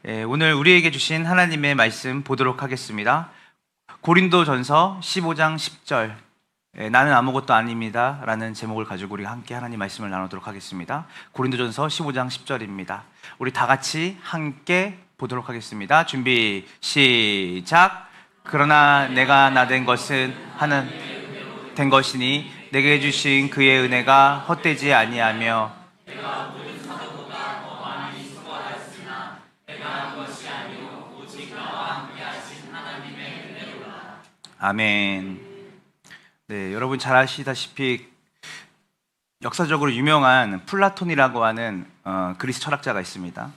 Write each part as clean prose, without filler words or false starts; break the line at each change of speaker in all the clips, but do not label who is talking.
오늘 우리에게 주신 하나님의 말씀 보도록 하겠습니다. 고린도전서 15장 10절, 나는 아무것도 아닙니다 라는 제목을 가지고 우리가 함께 하나님 말씀을 나누도록 하겠습니다. 고린도전서 15장 10절입니다. 우리 다 같이 함께 보도록 하겠습니다. 준비 시작. 그러나 내가 나 된 것은 하나님 된 것이니 내게 주신 그의 은혜가 헛되지 아니하며 아멘. 네, 여러분 잘 아시다시피 역사적으로 유명한 플라톤이라고 하는 그리스 철학자가 있습니다.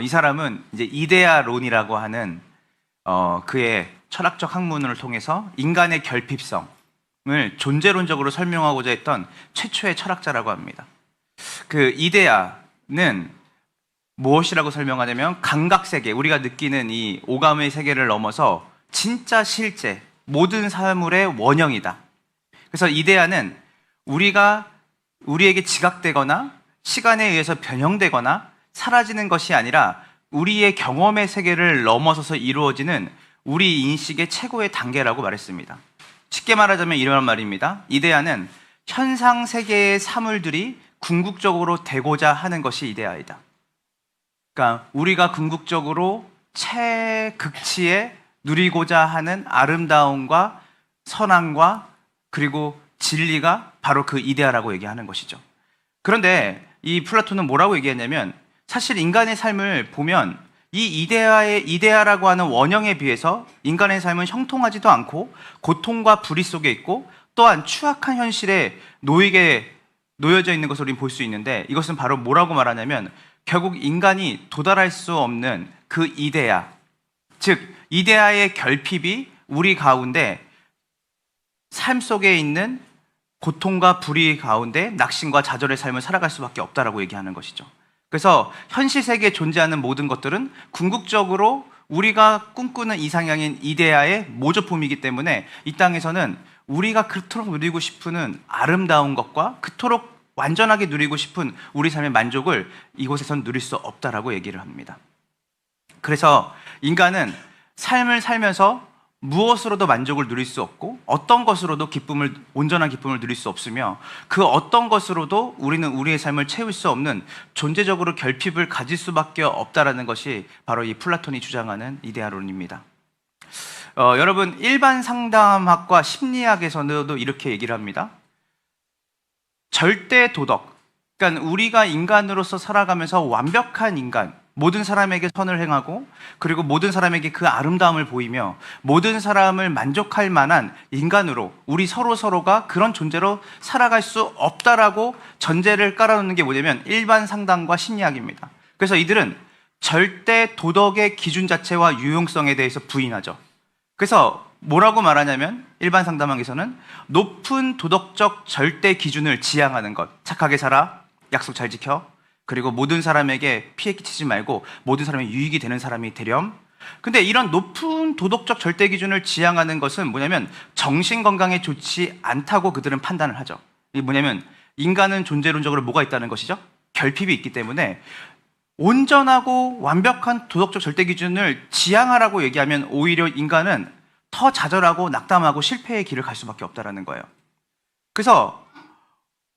이 사람은 이제 이데아론이라고 하는 그의 철학적 학문을 통해서 인간의 결핍성을 존재론적으로 설명하고자 했던 최초의 철학자라고 합니다. 그 이데아는 무엇이라고 설명하냐면 감각세계, 우리가 느끼는 이 오감의 세계를 넘어서 진짜 실제 모든 사물의 원형이다. 그래서 이데아는 우리에게 지각되거나 시간에 의해서 변형되거나 사라지는 것이 아니라 우리의 경험의 세계를 넘어서서 이루어지는 우리 인식의 최고의 단계라고 말했습니다. 쉽게 말하자면 이런 말입니다. 이데아는 현상 세계의 사물들이 궁극적으로 되고자 하는 것이 이데아이다. 그러니까 우리가 궁극적으로 최극치에 누리고자 하는 아름다움과 선함과 그리고 진리가 바로 그 이데아라고 얘기하는 것이죠. 그런데 이 플라톤은 뭐라고 얘기했냐면, 사실 인간의 삶을 보면 이 이데아라고 하는 원형에 비해서 인간의 삶은 형통하지도 않고 고통과 불의 속에 있고 또한 추악한 현실에 놓여져 있는 것을 우리는 볼 수 있는데, 이것은 바로 뭐라고 말하냐면 결국 인간이 도달할 수 없는 그 이데아, 즉 이데아의 결핍이 우리 가운데 삶 속에 있는 고통과 불의 가운데 낙심과 좌절의 삶을 살아갈 수밖에 없다라고 얘기하는 것이죠. 그래서 현실 세계에 존재하는 모든 것들은 궁극적으로 우리가 꿈꾸는 이상향인 이데아의 모조품이기 때문에 이 땅에서는 우리가 그토록 누리고 싶은 아름다운 것과 그토록 완전하게 누리고 싶은 우리 삶의 만족을 이곳에서는 누릴 수 없다라고 얘기를 합니다. 그래서 인간은 삶을 살면서 무엇으로도 만족을 누릴 수 없고 어떤 것으로도 온전한 기쁨을 누릴 수 없으며 그 어떤 것으로도 우리는 우리의 삶을 채울 수 없는 존재적으로 결핍을 가질 수밖에 없다라는 것이 바로 이 플라톤이 주장하는 이데아론입니다. 여러분, 일반 상담학과 심리학에서도 이렇게 얘기를 합니다. 절대 도덕, 그러니까 우리가 인간으로서 살아가면서 완벽한 인간, 모든 사람에게 선을 행하고 그리고 모든 사람에게 그 아름다움을 보이며 모든 사람을 만족할 만한 인간으로 우리 서로가 그런 존재로 살아갈 수 없다라고 전제를 깔아놓는 게 뭐냐면 일반 상담과 심리학입니다. 그래서 이들은 절대 도덕의 기준 자체와 유용성에 대해서 부인하죠. 그래서 뭐라고 말하냐면 일반 상담학에서는 높은 도덕적 절대 기준을 지향하는 것, 착하게 살아, 약속 잘 지켜, 그리고 모든 사람에게 피해 끼치지 말고 모든 사람이 유익이 되는 사람이 되렴. 근데 이런 높은 도덕적 절대 기준을 지향하는 것은 뭐냐면 정신 건강에 좋지 않다고 그들은 판단을 하죠. 이게 뭐냐면 인간은 존재론적으로 뭐가 있다는 것이죠? 결핍이 있기 때문에 온전하고 완벽한 도덕적 절대 기준을 지향하라고 얘기하면 오히려 인간은 더 좌절하고 낙담하고 실패의 길을 갈 수밖에 없다는 거예요. 그래서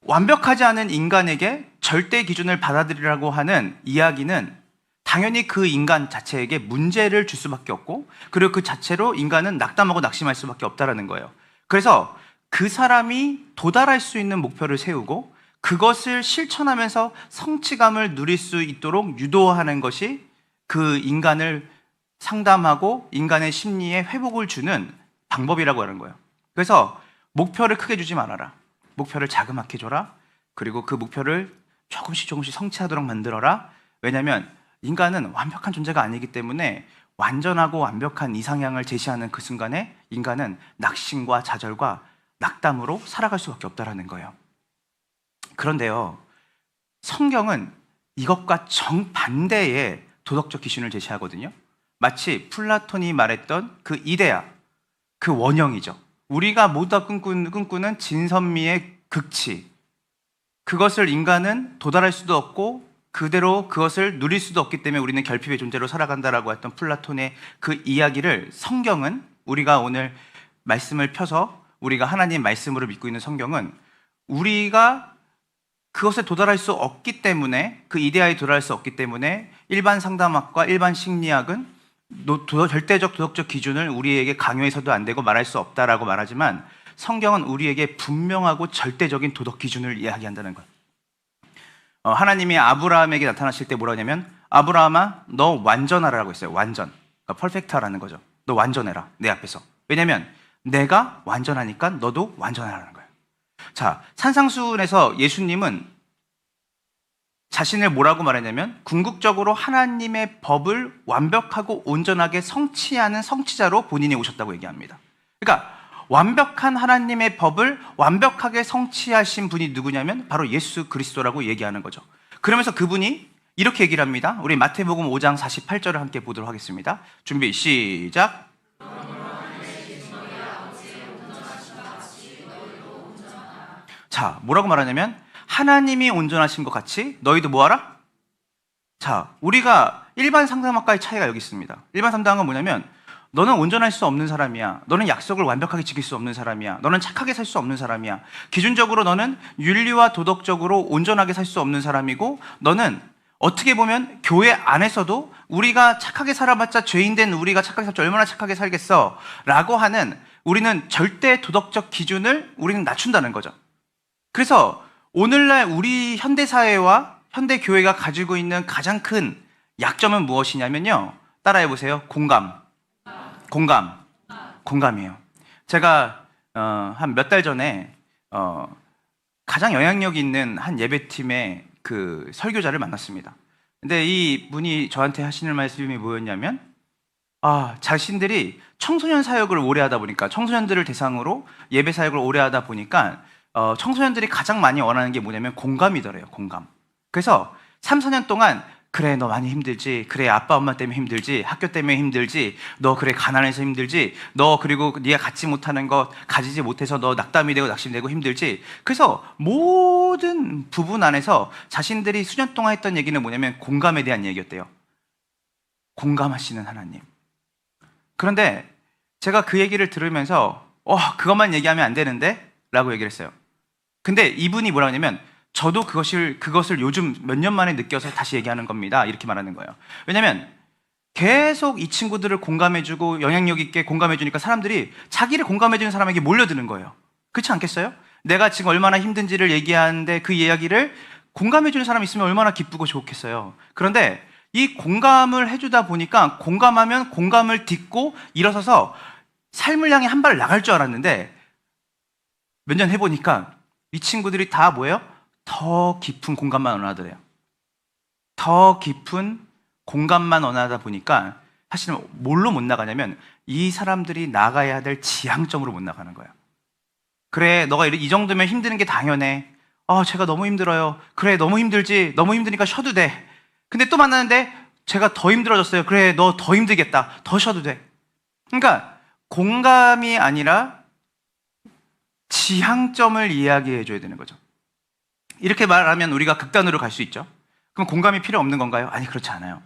완벽하지 않은 인간에게 절대 기준을 받아들이라고 하는 이야기는 당연히 그 인간 자체에게 문제를 줄 수밖에 없고 그리고 그 자체로 인간은 낙담하고 낙심할 수밖에 없다는 거예요. 그래서 그 사람이 도달할 수 있는 목표를 세우고 그것을 실천하면서 성취감을 누릴 수 있도록 유도하는 것이 그 인간을 상담하고 인간의 심리에 회복을 주는 방법이라고 하는 거예요. 그래서 목표를 크게 주지 말아라. 목표를 자그맣게 줘라. 그리고 그 목표를 조금씩 성취하도록 만들어라. 왜냐하면 인간은 완벽한 존재가 아니기 때문에 완전하고 완벽한 이상향을 제시하는 그 순간에 인간은 낙심과 좌절과 낙담으로 살아갈 수밖에 없다는 거예요. 그런데요, 성경은 이것과 정반대의 도덕적 기준을 제시하거든요. 마치 플라톤이 말했던 그 이데아, 그 원형이죠. 우리가 모두가 꿈꾸는 진선미의 극치, 그것을 인간은 도달할 수도 없고 그대로 그것을 누릴 수도 없기 때문에 우리는 결핍의 존재로 살아간다라고 했던 플라톤의 그 이야기를 성경은, 우리가 오늘 말씀을 펴서 우리가 하나님 말씀으로 믿고 있는 성경은 우리가 그것에 도달할 수 없기 때문에, 그 이데아에 도달할 수 없기 때문에 일반 상담학과 일반 심리학은 절대적 도덕적 기준을 우리에게 강요해서도 안 되고 말할 수 없다라고 말하지만, 성경은 우리에게 분명하고 절대적인 도덕 기준을 이야기한다는 거예요. 하나님이 아브라함에게 나타나실 때 뭐라고 하냐면, 아브라함아 너 완전하라고 했어요. 완전, 그러니까 퍼펙트하라는 거죠. 너 완전해라 내 앞에서. 왜냐면 내가 완전하니까 너도 완전하라는 거예요. 자, 산상수훈에서 예수님은 자신을 뭐라고 말했냐면, 궁극적으로 하나님의 법을 완벽하고 온전하게 성취하는 성취자로 본인이 오셨다고 얘기합니다. 그러니까 완벽한 하나님의 법을 완벽하게 성취하신 분이 누구냐면 바로 예수 그리스도라고 얘기하는 거죠. 그러면서 그분이 이렇게 얘기를 합니다. 우리 마태복음 5장 48절을 함께 보도록 하겠습니다. 준비 시작. 자, 뭐라고 말하냐면 하나님이 온전하신 것 같이 너희도 뭐하라? 자, 우리가 일반 상담학과의 차이가 여기 있습니다. 일반 상담학은 뭐냐면, 너는 온전할 수 없는 사람이야. 너는 약속을 완벽하게 지킬 수 없는 사람이야. 너는 착하게 살 수 없는 사람이야. 기준적으로 너는 윤리와 도덕적으로 온전하게 살 수 없는 사람이고, 너는 어떻게 보면 교회 안에서도 우리가 착하게 살아봤자 죄인된 우리가 착하게 살자 얼마나 착하게 살겠어 라고 하는, 우리는 절대 도덕적 기준을 우리는 낮춘다는 거죠. 그래서 오늘날 우리 현대사회와 현대교회가 가지고 있는 가장 큰 약점은 무엇이냐면요, 따라해보세요. 공감이에요. 제가 한 몇 달 전에 가장 영향력 있는 한 예배팀의 그 설교자를 만났습니다. 근데 이 분이 저한테 하시는 말씀이 뭐였냐면, 자신들이 청소년 사역을 오래 하다 보니까, 청소년들을 대상으로 예배 사역을 오래 하다 보니까 청소년들이 가장 많이 원하는 게 뭐냐면 공감이더래요. 공감. 그래서 3, 4년 동안, 그래 너 많이 힘들지, 그래 아빠 엄마 때문에 힘들지, 학교 때문에 힘들지, 너 그래 가난해서 힘들지, 너 그리고 네가 갖지 못하는 것 가지지 못해서 너 낙담이 되고 낙심되고 힘들지. 그래서 모든 부분 안에서 자신들이 수년 동안 했던 얘기는 뭐냐면 공감에 대한 얘기였대요. 공감하시는 하나님. 그런데 제가 그 얘기를 들으면서 그것만 얘기하면 안 되는데? 라고 얘기를 했어요. 근데 이분이 뭐라고 하냐면, 저도 그것을 요즘 몇 년 만에 느껴서 다시 얘기하는 겁니다. 이렇게 말하는 거예요. 왜냐면 계속 이 친구들을 공감해주고 영향력 있게 공감해주니까 사람들이 자기를 공감해주는 사람에게 몰려드는 거예요. 그렇지 않겠어요? 내가 지금 얼마나 힘든지를 얘기하는데 그 이야기를 공감해주는 사람이 있으면 얼마나 기쁘고 좋겠어요. 그런데 이 공감을 해주다 보니까, 공감하면 공감을 딛고 일어서서 삶을 향해 한 발 나갈 줄 알았는데, 몇 년 해보니까 이 친구들이 다 뭐예요? 더 깊은 공감만 원하더래요. 더 깊은 공감만 원하다 보니까 사실은 뭘로 못 나가냐면, 이 사람들이 나가야 될 지향점으로 못 나가는 거예요. 그래 너가 이 정도면 힘드는 게 당연해. 제가 너무 힘들어요. 그래 너무 힘들지. 너무 힘드니까 쉬어도 돼. 근데 또 만나는데 제가 더 힘들어졌어요. 그래 너 더 힘들겠다. 더 쉬어도 돼. 그러니까 공감이 아니라 지향점을 이야기해 줘야 되는 거죠. 이렇게 말하면 우리가 극단으로 갈 수 있죠. 그럼 공감이 필요 없는 건가요? 아니, 그렇지 않아요.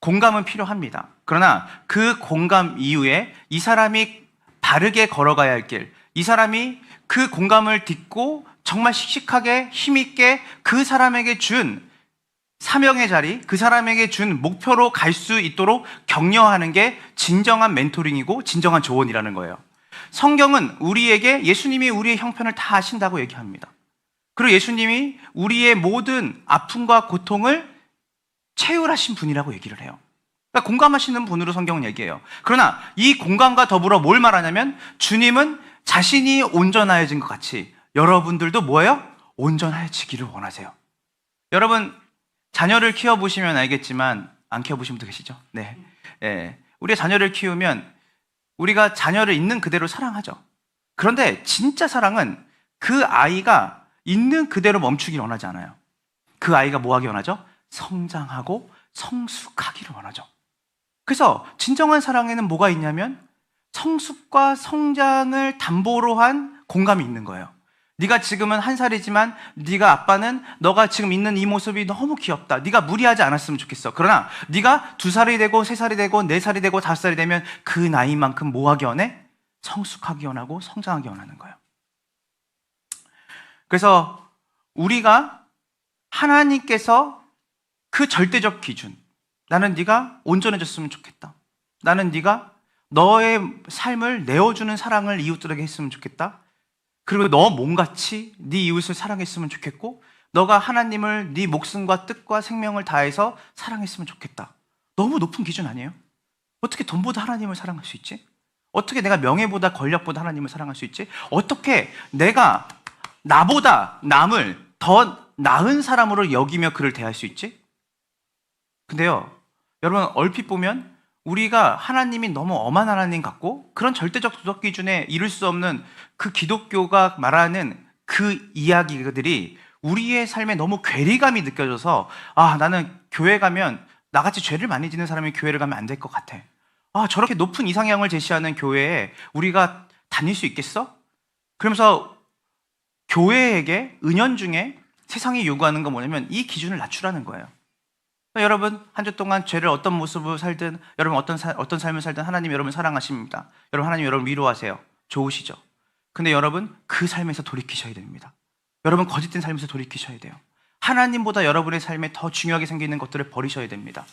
공감은 필요합니다. 그러나 그 공감 이후에 이 사람이 바르게 걸어가야 할 길, 이 사람이 그 공감을 딛고 정말 씩씩하게 힘있게 그 사람에게 준 사명의 자리, 그 사람에게 준 목표로 갈 수 있도록 격려하는 게 진정한 멘토링이고 진정한 조언이라는 거예요. 성경은 우리에게, 예수님이 우리의 형편을 다 아신다고 얘기합니다. 그리고 예수님이 우리의 모든 아픔과 고통을 채울하신 분이라고 얘기를 해요. 그러니까 공감하시는 분으로 성경은 얘기해요. 그러나 이 공감과 더불어 뭘 말하냐면, 주님은 자신이 온전하여진 것 같이 여러분들도 뭐예요? 온전해지기를 원하세요. 여러분, 자녀를 키워보시면 알겠지만, 안 키워보신 분도 계시죠? 네. 우리가 자녀를 키우면 우리가 자녀를 있는 그대로 사랑하죠. 그런데 진짜 사랑은 그 아이가 있는 그대로 멈추기를 원하지 않아요. 그 아이가 뭐 하기 원하죠? 성장하고 성숙하기를 원하죠. 그래서 진정한 사랑에는 뭐가 있냐면 성숙과 성장을 담보로 한 공감이 있는 거예요. 네가 지금은 1살이지만 네가 아빠는 너가 지금 있는 이 모습이 너무 귀엽다. 네가 무리하지 않았으면 좋겠어. 그러나 네가 2살이 되고 3살이 되고 4살이 되고 5살이 되면 그 나이만큼 뭐하기 원해? 성숙하기 원하고 성장하기 원하는 거예요. 그래서 우리가 하나님께서 그 절대적 기준, 나는 네가 온전해졌으면 좋겠다. 나는 네가 너의 삶을 내어주는 사랑을 이웃들에게 했으면 좋겠다. 그리고 너 몸같이 네 이웃을 사랑했으면 좋겠고, 너가 하나님을 네 목숨과 뜻과 생명을 다해서 사랑했으면 좋겠다. 너무 높은 기준 아니에요? 어떻게 돈보다 하나님을 사랑할 수 있지? 어떻게 내가 명예보다 권력보다 하나님을 사랑할 수 있지? 어떻게 내가 나보다 남을 더 나은 사람으로 여기며 그를 대할 수 있지? 근데요, 여러분 얼핏 보면 우리가 하나님이 너무 엄한 하나님 같고 그런 절대적 도덕 기준에 이룰 수 없는 그 기독교가 말하는 그 이야기들이 우리의 삶에 너무 괴리감이 느껴져서 나는 교회 가면 나같이 죄를 많이 짓는 사람이 교회를 가면 안 될 것 같아. 저렇게 높은 이상향을 제시하는 교회에 우리가 다닐 수 있겠어? 그러면서 교회에게 은연중에 세상이 요구하는 건 뭐냐면 이 기준을 낮추라는 거예요. 여러분 한 주 동안 죄를 어떤 모습으로 살든, 여러분 어떤 삶을 살든 하나님 여러분 사랑하십니다. 여러분 하나님 여러분 위로하세요. 좋으시죠? 근데 여러분 그 삶에서 돌이키셔야 됩니다. 여러분 거짓된 삶에서 돌이키셔야 돼요. 하나님보다 여러분의 삶에 더 중요하게 생기는 것들을 버리셔야 됩니다.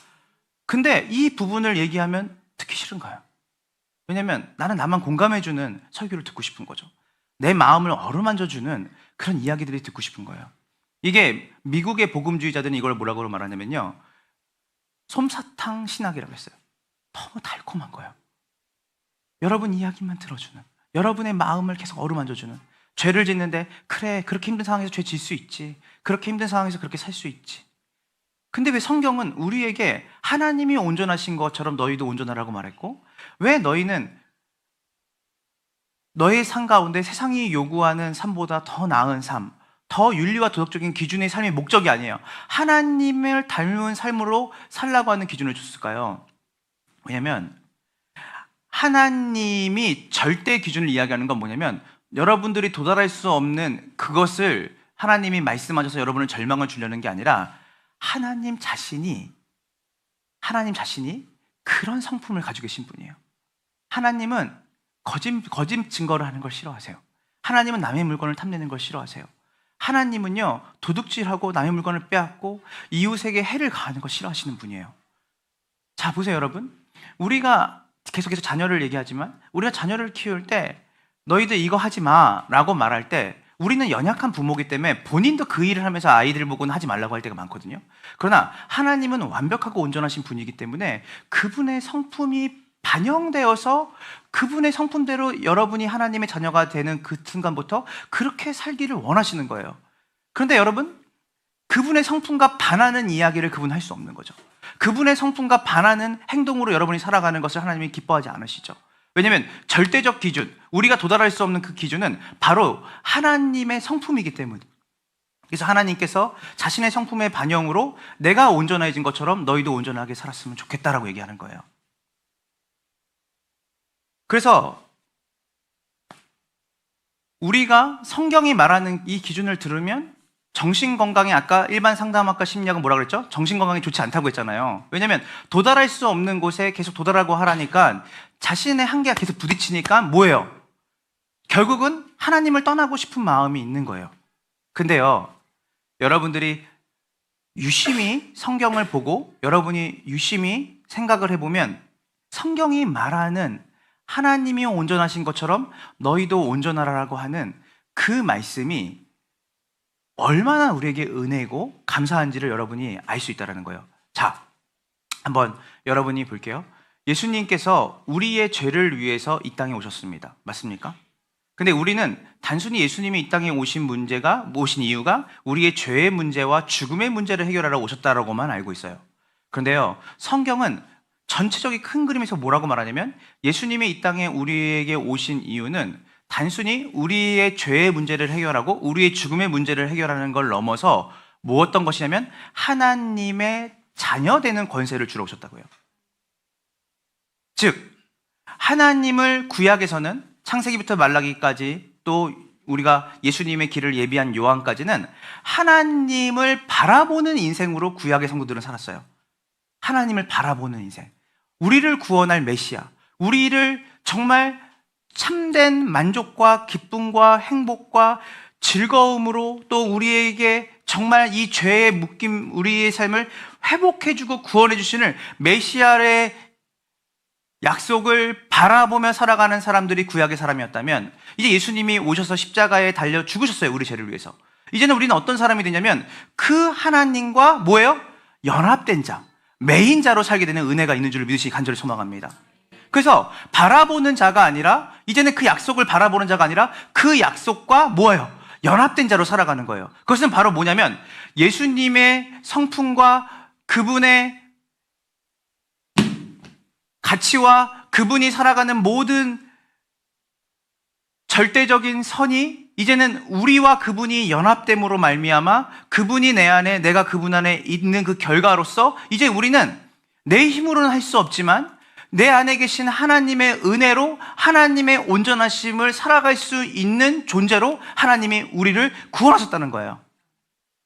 근데 이 부분을 얘기하면 듣기 싫은가요? 왜냐면 나는 나만 공감해주는 설교를 듣고 싶은 거죠. 내 마음을 어루만져주는 그런 이야기들이 듣고 싶은 거예요. 이게 미국의 복음주의자들은 이걸 뭐라고 말하냐면요, 솜사탕 신학이라고 했어요. 너무 달콤한 거예요. 여러분 이야기만 들어주는, 여러분의 마음을 계속 어루만져주는, 죄를 짓는데 그래 그렇게 힘든 상황에서 죄 질 수 있지, 그렇게 힘든 상황에서 그렇게 살 수 있지. 근데 왜 성경은 우리에게 하나님이 온전하신 것처럼 너희도 온전하라고 말했고, 왜 너희는 너의 삶 가운데 세상이 요구하는 삶보다 더 나은 삶, 더 윤리와 도덕적인 기준의 삶이 목적이 아니에요. 하나님을 닮은 삶으로 살라고 하는 기준을 줬을까요? 왜냐면 하나님이 절대 기준을 이야기하는 건 뭐냐면, 여러분들이 도달할 수 없는 그것을 하나님이 말씀하셔서 여러분을 절망을 주려는 게 아니라 하나님 자신이 그런 성품을 가지고 계신 분이에요. 하나님은 거짓 증거를 하는 걸 싫어하세요. 하나님은 남의 물건을 탐내는 걸 싫어하세요. 하나님은요, 도둑질하고 남의 물건을 빼앗고 이웃에게 해를 가하는 걸 싫어하시는 분이에요. 자, 보세요 여러분. 우리가 계속해서 자녀를 얘기하지만, 우리가 자녀를 키울 때 너희들 이거 하지 마 라고 말할 때 우리는 연약한 부모이기 때문에 본인도 그 일을 하면서 아이들 보고는 하지 말라고 할 때가 많거든요. 그러나 하나님은 완벽하고 온전하신 분이기 때문에 그분의 성품이 반영되어서 그분의 성품대로 여러분이 하나님의 자녀가 되는 그 순간부터 그렇게 살기를 원하시는 거예요. 그런데 여러분, 그분의 성품과 반하는 이야기를 그분은 할 수 없는 거죠. 그분의 성품과 반하는 행동으로 여러분이 살아가는 것을 하나님이 기뻐하지 않으시죠. 왜냐하면 절대적 기준, 우리가 도달할 수 없는 그 기준은 바로 하나님의 성품이기 때문에. 그래서 하나님께서 자신의 성품의 반영으로 내가 온전해진 것처럼 너희도 온전하게 살았으면 좋겠다라고 얘기하는 거예요. 그래서 우리가 성경이 말하는 이 기준을 들으면 정신건강에, 아까 일반 상담학과 심리학은 뭐라 그랬죠? 정신건강에 좋지 않다고 했잖아요. 왜냐하면 도달할 수 없는 곳에 계속 도달하고 하라니까 자신의 한계가 계속 부딪히니까 뭐예요? 결국은 하나님을 떠나고 싶은 마음이 있는 거예요. 근데요, 여러분들이 유심히 성경을 보고 여러분이 유심히 생각을 해보면 성경이 말하는 하나님이 온전하신 것처럼 너희도 온전하라고 하는 그 말씀이 얼마나 우리에게 은혜고 감사한지를 여러분이 알 수 있다는 거예요. 자, 한번 여러분이 볼게요. 예수님께서 우리의 죄를 위해서 이 땅에 오셨습니다. 맞습니까? 근데 우리는 단순히 예수님이 이 땅에 오신 이유가 우리의 죄의 문제와 죽음의 문제를 해결하러 오셨다라고만 알고 있어요. 그런데요, 성경은 전체적인 큰 그림에서 뭐라고 말하냐면, 예수님이 이 땅에 우리에게 오신 이유는 단순히 우리의 죄의 문제를 해결하고 우리의 죽음의 문제를 해결하는 걸 넘어서 무엇던 것이냐면 하나님의 자녀 되는 권세를 주러 오셨다고요. 즉, 하나님을 구약에서는 창세기부터 말라기까지 또 우리가 예수님의 길을 예비한 요한까지는 하나님을 바라보는 인생으로 구약의 성도들은 살았어요. 하나님을 바라보는 인생. 우리를 구원할 메시아, 우리를 정말 참된 만족과 기쁨과 행복과 즐거움으로 또 우리에게 정말 이 죄에 묶인 우리의 삶을 회복해주고 구원해주시는 메시아의 약속을 바라보며 살아가는 사람들이 구약의 사람이었다면, 이제 예수님이 오셔서 십자가에 달려 죽으셨어요. 우리 죄를 위해서. 이제는 우리는 어떤 사람이 되냐면 그 하나님과 뭐예요? 연합된 자, 메인자로 살게 되는 은혜가 있는 줄을 믿으시기 간절히 소망합니다. 그래서 바라보는 자가 아니라, 이제는 그 약속을 바라보는 자가 아니라 그 약속과 뭐예요? 연합된 자로 살아가는 거예요. 그것은 바로 뭐냐면 예수님의 성품과 그분의 가치와 그분이 살아가는 모든 절대적인 선이 이제는 우리와 그분이 연합됨으로 말미암아 그분이 내 안에, 내가 그분 안에 있는 그 결과로서 이제 우리는 내 힘으로는 할 수 없지만 내 안에 계신 하나님의 은혜로 하나님의 온전하심을 살아갈 수 있는 존재로 하나님이 우리를 구원하셨다는 거예요.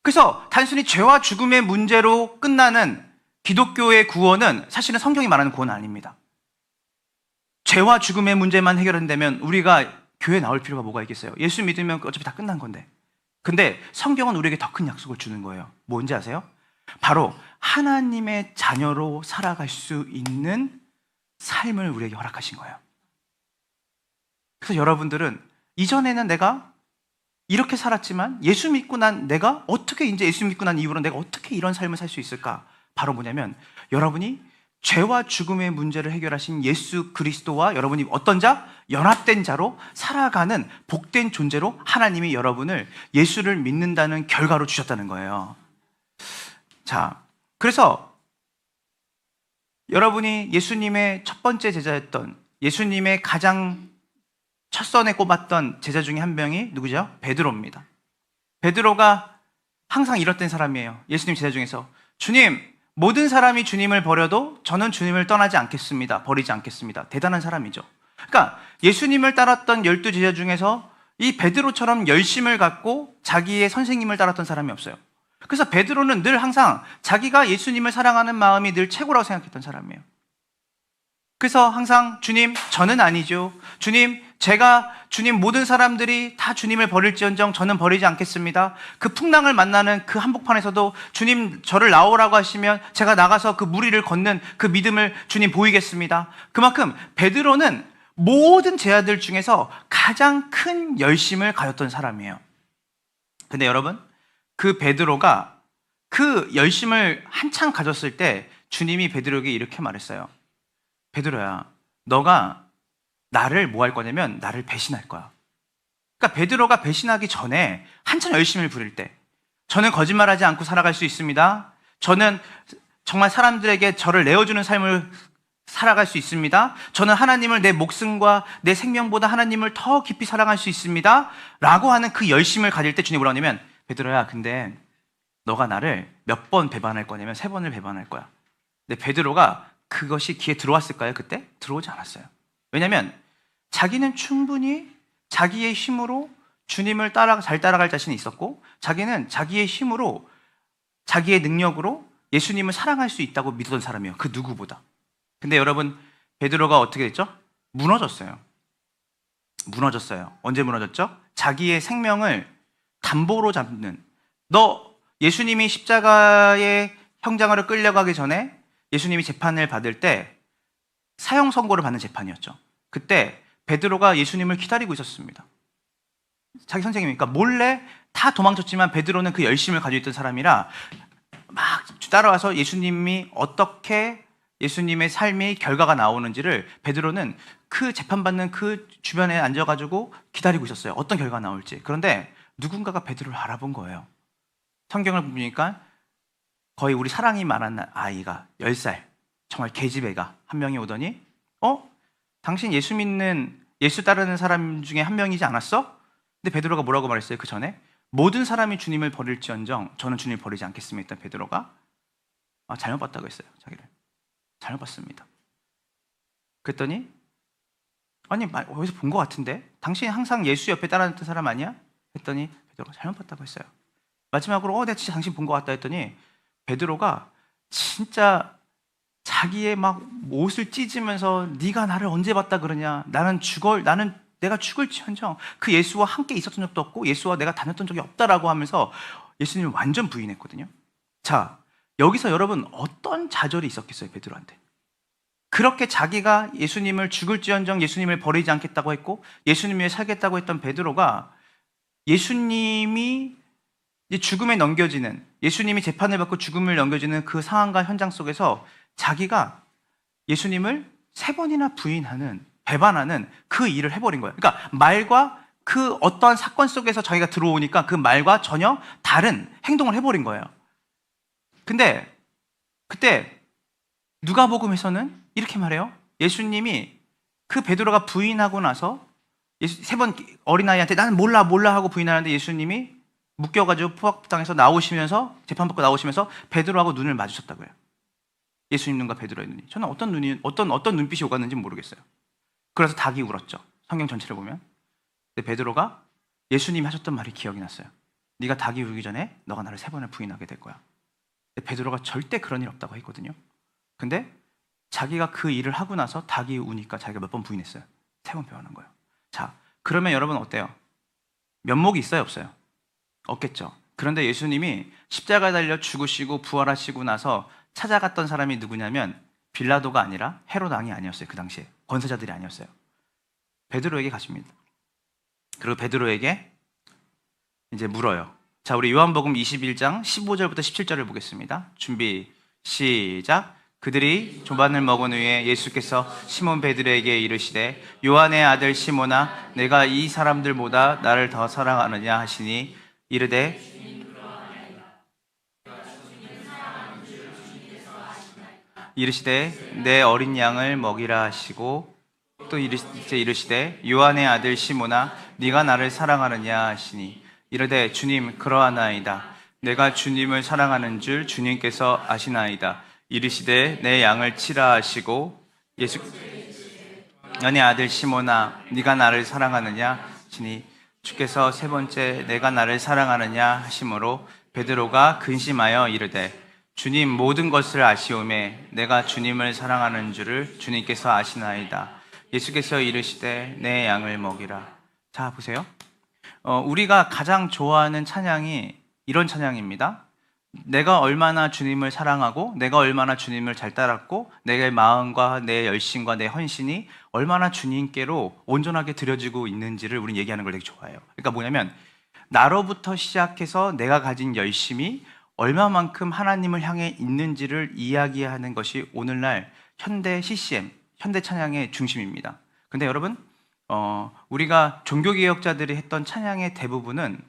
그래서 단순히 죄와 죽음의 문제로 끝나는 기독교의 구원은 사실은 성경이 말하는 구원은 아닙니다. 죄와 죽음의 문제만 해결한다면 우리가 교회 나올 필요가 뭐가 있겠어요? 예수 믿으면 어차피 다 끝난 건데. 근데 성경은 우리에게 더 큰 약속을 주는 거예요. 뭔지 아세요? 바로 하나님의 자녀로 살아갈 수 있는 삶을 우리에게 허락하신 거예요. 그래서 여러분들은 이전에는 내가 이렇게 살았지만 예수 믿고 난 내가 어떻게, 이제 예수 믿고 난 이후로 내가 어떻게 이런 삶을 살 수 있을까? 바로 뭐냐면 여러분이 죄와 죽음의 문제를 해결하신 예수 그리스도와 여러분이 어떤 자? 연합된 자로 살아가는 복된 존재로 하나님이 여러분을 예수를 믿는다는 결과로 주셨다는 거예요. 자, 그래서 여러분이 예수님의 첫 번째 제자였던, 예수님의 가장 첫선에 꼽았던 제자 중에 한 명이 누구죠? 베드로입니다. 베드로가 항상 이랬던 사람이에요. 예수님 제자 중에서 주님, 모든 사람이 주님을 버려도 저는 주님을 떠나지 않겠습니다. 버리지 않겠습니다. 대단한 사람이죠. 그러니까 예수님을 따랐던 12 제자 중에서 이 베드로처럼 열심을 갖고 자기의 선생님을 따랐던 사람이 없어요. 그래서 베드로는 늘 항상 자기가 예수님을 사랑하는 마음이 늘 최고라고 생각했던 사람이에요. 그래서 항상 주님, 저는 아니죠. 주님, 주님 모든 사람들이 다 주님을 버릴지언정 저는 버리지 않겠습니다. 그 풍랑을 만나는 그 한복판에서도 주님 저를 나오라고 하시면 제가 나가서 그 무리를 걷는 그 믿음을 주님 보이겠습니다. 그만큼 베드로는 모든 제자들 중에서 가장 큰 열심을 가졌던 사람이에요. 근데 여러분, 그 베드로가 그 열심을 한참 가졌을 때 주님이 베드로에게 이렇게 말했어요. 베드로야, 너가 나를 뭐 할 거냐면 나를 배신할 거야. 그러니까 베드로가 배신하기 전에 한참 열심을 부릴 때, 저는 거짓말하지 않고 살아갈 수 있습니다. 저는 정말 사람들에게 저를 내어주는 삶을 살아갈 수 있습니다. 저는 하나님을 내 목숨과 내 생명보다 하나님을 더 깊이 사랑할 수 있습니다. 라고 하는 그 열심을 가질 때 주님이 뭐라고 하냐면, 베드로야, 근데 너가 나를 몇 번 배반할 거냐면 3번을 배반할 거야. 근데 베드로가 그것이 귀에 들어왔을까요? 그때? 들어오지 않았어요. 왜냐하면 자기는 충분히 자기의 힘으로 주님을 잘 따라갈 자신이 있었고, 자기는 자기의 힘으로 자기의 능력으로 예수님을 사랑할 수 있다고 믿었던 사람이에요. 그 누구보다. 근데 여러분, 베드로가 어떻게 됐죠? 무너졌어요. 언제 무너졌죠? 자기의 생명을 담보로 잡는, 예수님이 십자가의 형장으로 끌려가기 전에 예수님이 재판을 받을 때 사형 선고를 받는 재판이었죠. 그때 베드로가 예수님을 기다리고 있었습니다. 자기 선생님이니까 몰래 다 도망쳤지만 베드로는 그 열심을 가지고 있던 사람이라 막 따라와서 예수님이 어떻게 예수님의 삶의 결과가 나오는지를 베드로는 그 재판받는 그 주변에 앉아가지고 기다리고 있었어요. 어떤 결과가 나올지. 그런데 누군가가 베드로를 알아본 거예요. 성경을 보니까 거의 우리 사랑이 말한 아이가 10살, 정말 계집애가 한 명이 오더니 당신 예수 따르는 사람 중에 한 명이지 않았어? 근데 베드로가 뭐라고 말했어요? 그 전에 모든 사람이 주님을 버릴지언정 저는 주님을 버리지 않겠습니다 했던 베드로가 잘못 봤다고 했어요. 자기를 잘못 봤습니다. 그랬더니 어디서 본 것 같은데? 당신이 항상 예수 옆에 따라다녔던 사람 아니야? 했더니 베드로가 잘못 봤다고 했어요. 마지막으로 내가 진짜 당신 본 것 같다 했더니 베드로가 진짜 자기의 막 옷을 찢으면서 네가 나를 언제 봤다 그러냐, 나는 내가 죽을지언정 그 예수와 함께 있었던 적도 없고 예수와 내가 다녔던 적이 없다라고 하면서 예수님을 완전 부인했거든요. 자, 여기서 여러분 어떤 좌절이 있었겠어요, 베드로한테? 그렇게 자기가 예수님을 죽을지언정 예수님을 버리지 않겠다고 했고 예수님 위해 살겠다고 했던 베드로가 예수님이 이제 죽음에 넘겨지는, 예수님이 재판을 받고 죽음을 넘겨지는 그 상황과 현장 속에서 자기가 예수님을 3번이나 부인하는, 배반하는 그 일을 해버린 거예요. 그러니까 말과 그 어떠한 사건 속에서 자기가 들어오니까 그 말과 전혀 다른 행동을 해버린 거예요. 근데 그때 누가복음에서는 이렇게 말해요. 예수님이 그 베드로가 부인하고 나서 3번 어린아이한테 나는 몰라 하고 부인하는데 예수님이 묶여가지고 포박당해서 나오시면서, 재판받고 나오시면서 베드로하고 눈을 마주쳤다고요. 예수님 눈과 베드로의 눈이. 저는 어떤 눈빛이 오갔는지 모르겠어요. 그래서 닭이 울었죠. 성경 전체를 보면. 근데 베드로가 예수님이 하셨던 말이 기억이 났어요. 네가 닭이 울기 전에 너가 나를 3번을 부인하게 될 거야. 근데 베드로가 절대 그런 일 없다고 했거든요. 근데 자기가 그 일을 하고 나서 닭이 우니까 자기가 몇 번 부인했어요. 3번 배워는 거예요. 자, 그러면 여러분 어때요? 면목이 있어요, 없어요? 없겠죠. 그런데 예수님이 십자가에 달려 죽으시고 부활하시고 나서 찾아갔던 사람이 누구냐면 빌라도가 아니라 헤롯 왕이 아니었어요. 그 당시에 권세자들이 아니었어요. 베드로에게 가십니다. 그리고 베드로에게 이제 물어요. 자, 우리 요한복음 21장 15절부터 17절을 보겠습니다. 준비, 시작. 그들이 조반을 먹은 후에 예수께서 시몬 베드로에게 이르시되 요한의 아들 시몬아 내가 이 사람들보다 나를 더 사랑하느냐 하시니 이르되 이르시되 내 어린 양을 먹이라 하시고 또 이르시되 요한의 아들 시몬아 네가 나를 사랑하느냐 하시니 이르되 주님 그러하나이다. 내가 주님을 사랑하는 줄 주님께서 아시나이다. 이르시되 내 양을 치라 하시고 예수 요한의 아들 시몬아 네가 나를 사랑하느냐 하시니 주께서 3번째 내가 나를 사랑하느냐 하심으로 베드로가 근심하여 이르되 주님 모든 것을 아시오매 내가 주님을 사랑하는 줄을 주님께서 아시나이다. 예수께서 이르시되 내 양을 먹이라. 자, 보세요. 우리가 가장 좋아하는 찬양이 이런 찬양입니다. 내가 얼마나 주님을 사랑하고 내가 얼마나 주님을 잘 따랐고 내 마음과 내 열심과 내 헌신이 얼마나 주님께로 온전하게 드려지고 있는지를 우리는 얘기하는 걸 되게 좋아해요. 그러니까 뭐냐면 나로부터 시작해서 내가 가진 열심이 얼마만큼 하나님을 향해 있는지를 이야기하는 것이 오늘날 현대 CCM, 현대 찬양의 중심입니다. 근데 여러분, 우리가 종교개혁자들이 했던 찬양의 대부분은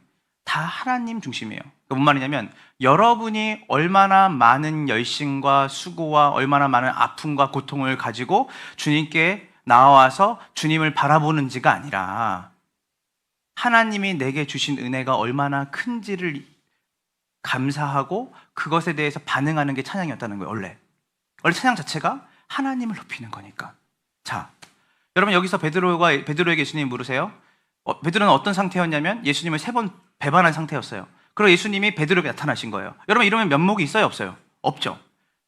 다 하나님 중심이에요. 그러니까 뭔 말이냐면 여러분이 얼마나 많은 열심과 수고와 얼마나 많은 아픔과 고통을 가지고 주님께 나와서 주님을 바라보는지가 아니라 하나님이 내게 주신 은혜가 얼마나 큰지를 감사하고 그것에 대해서 반응하는 게 찬양이었다는 거예요. 원래 찬양 자체가 하나님을 높이는 거니까. 자, 여러분 여기서 베드로에게 예수님이 물으세요. 베드로는 어떤 상태였냐면 예수님을 3번 배반한 상태였어요. 그리고 예수님이 베드로에게 나타나신 거예요. 여러분 이러면 면목이 있어요, 없어요? 없죠.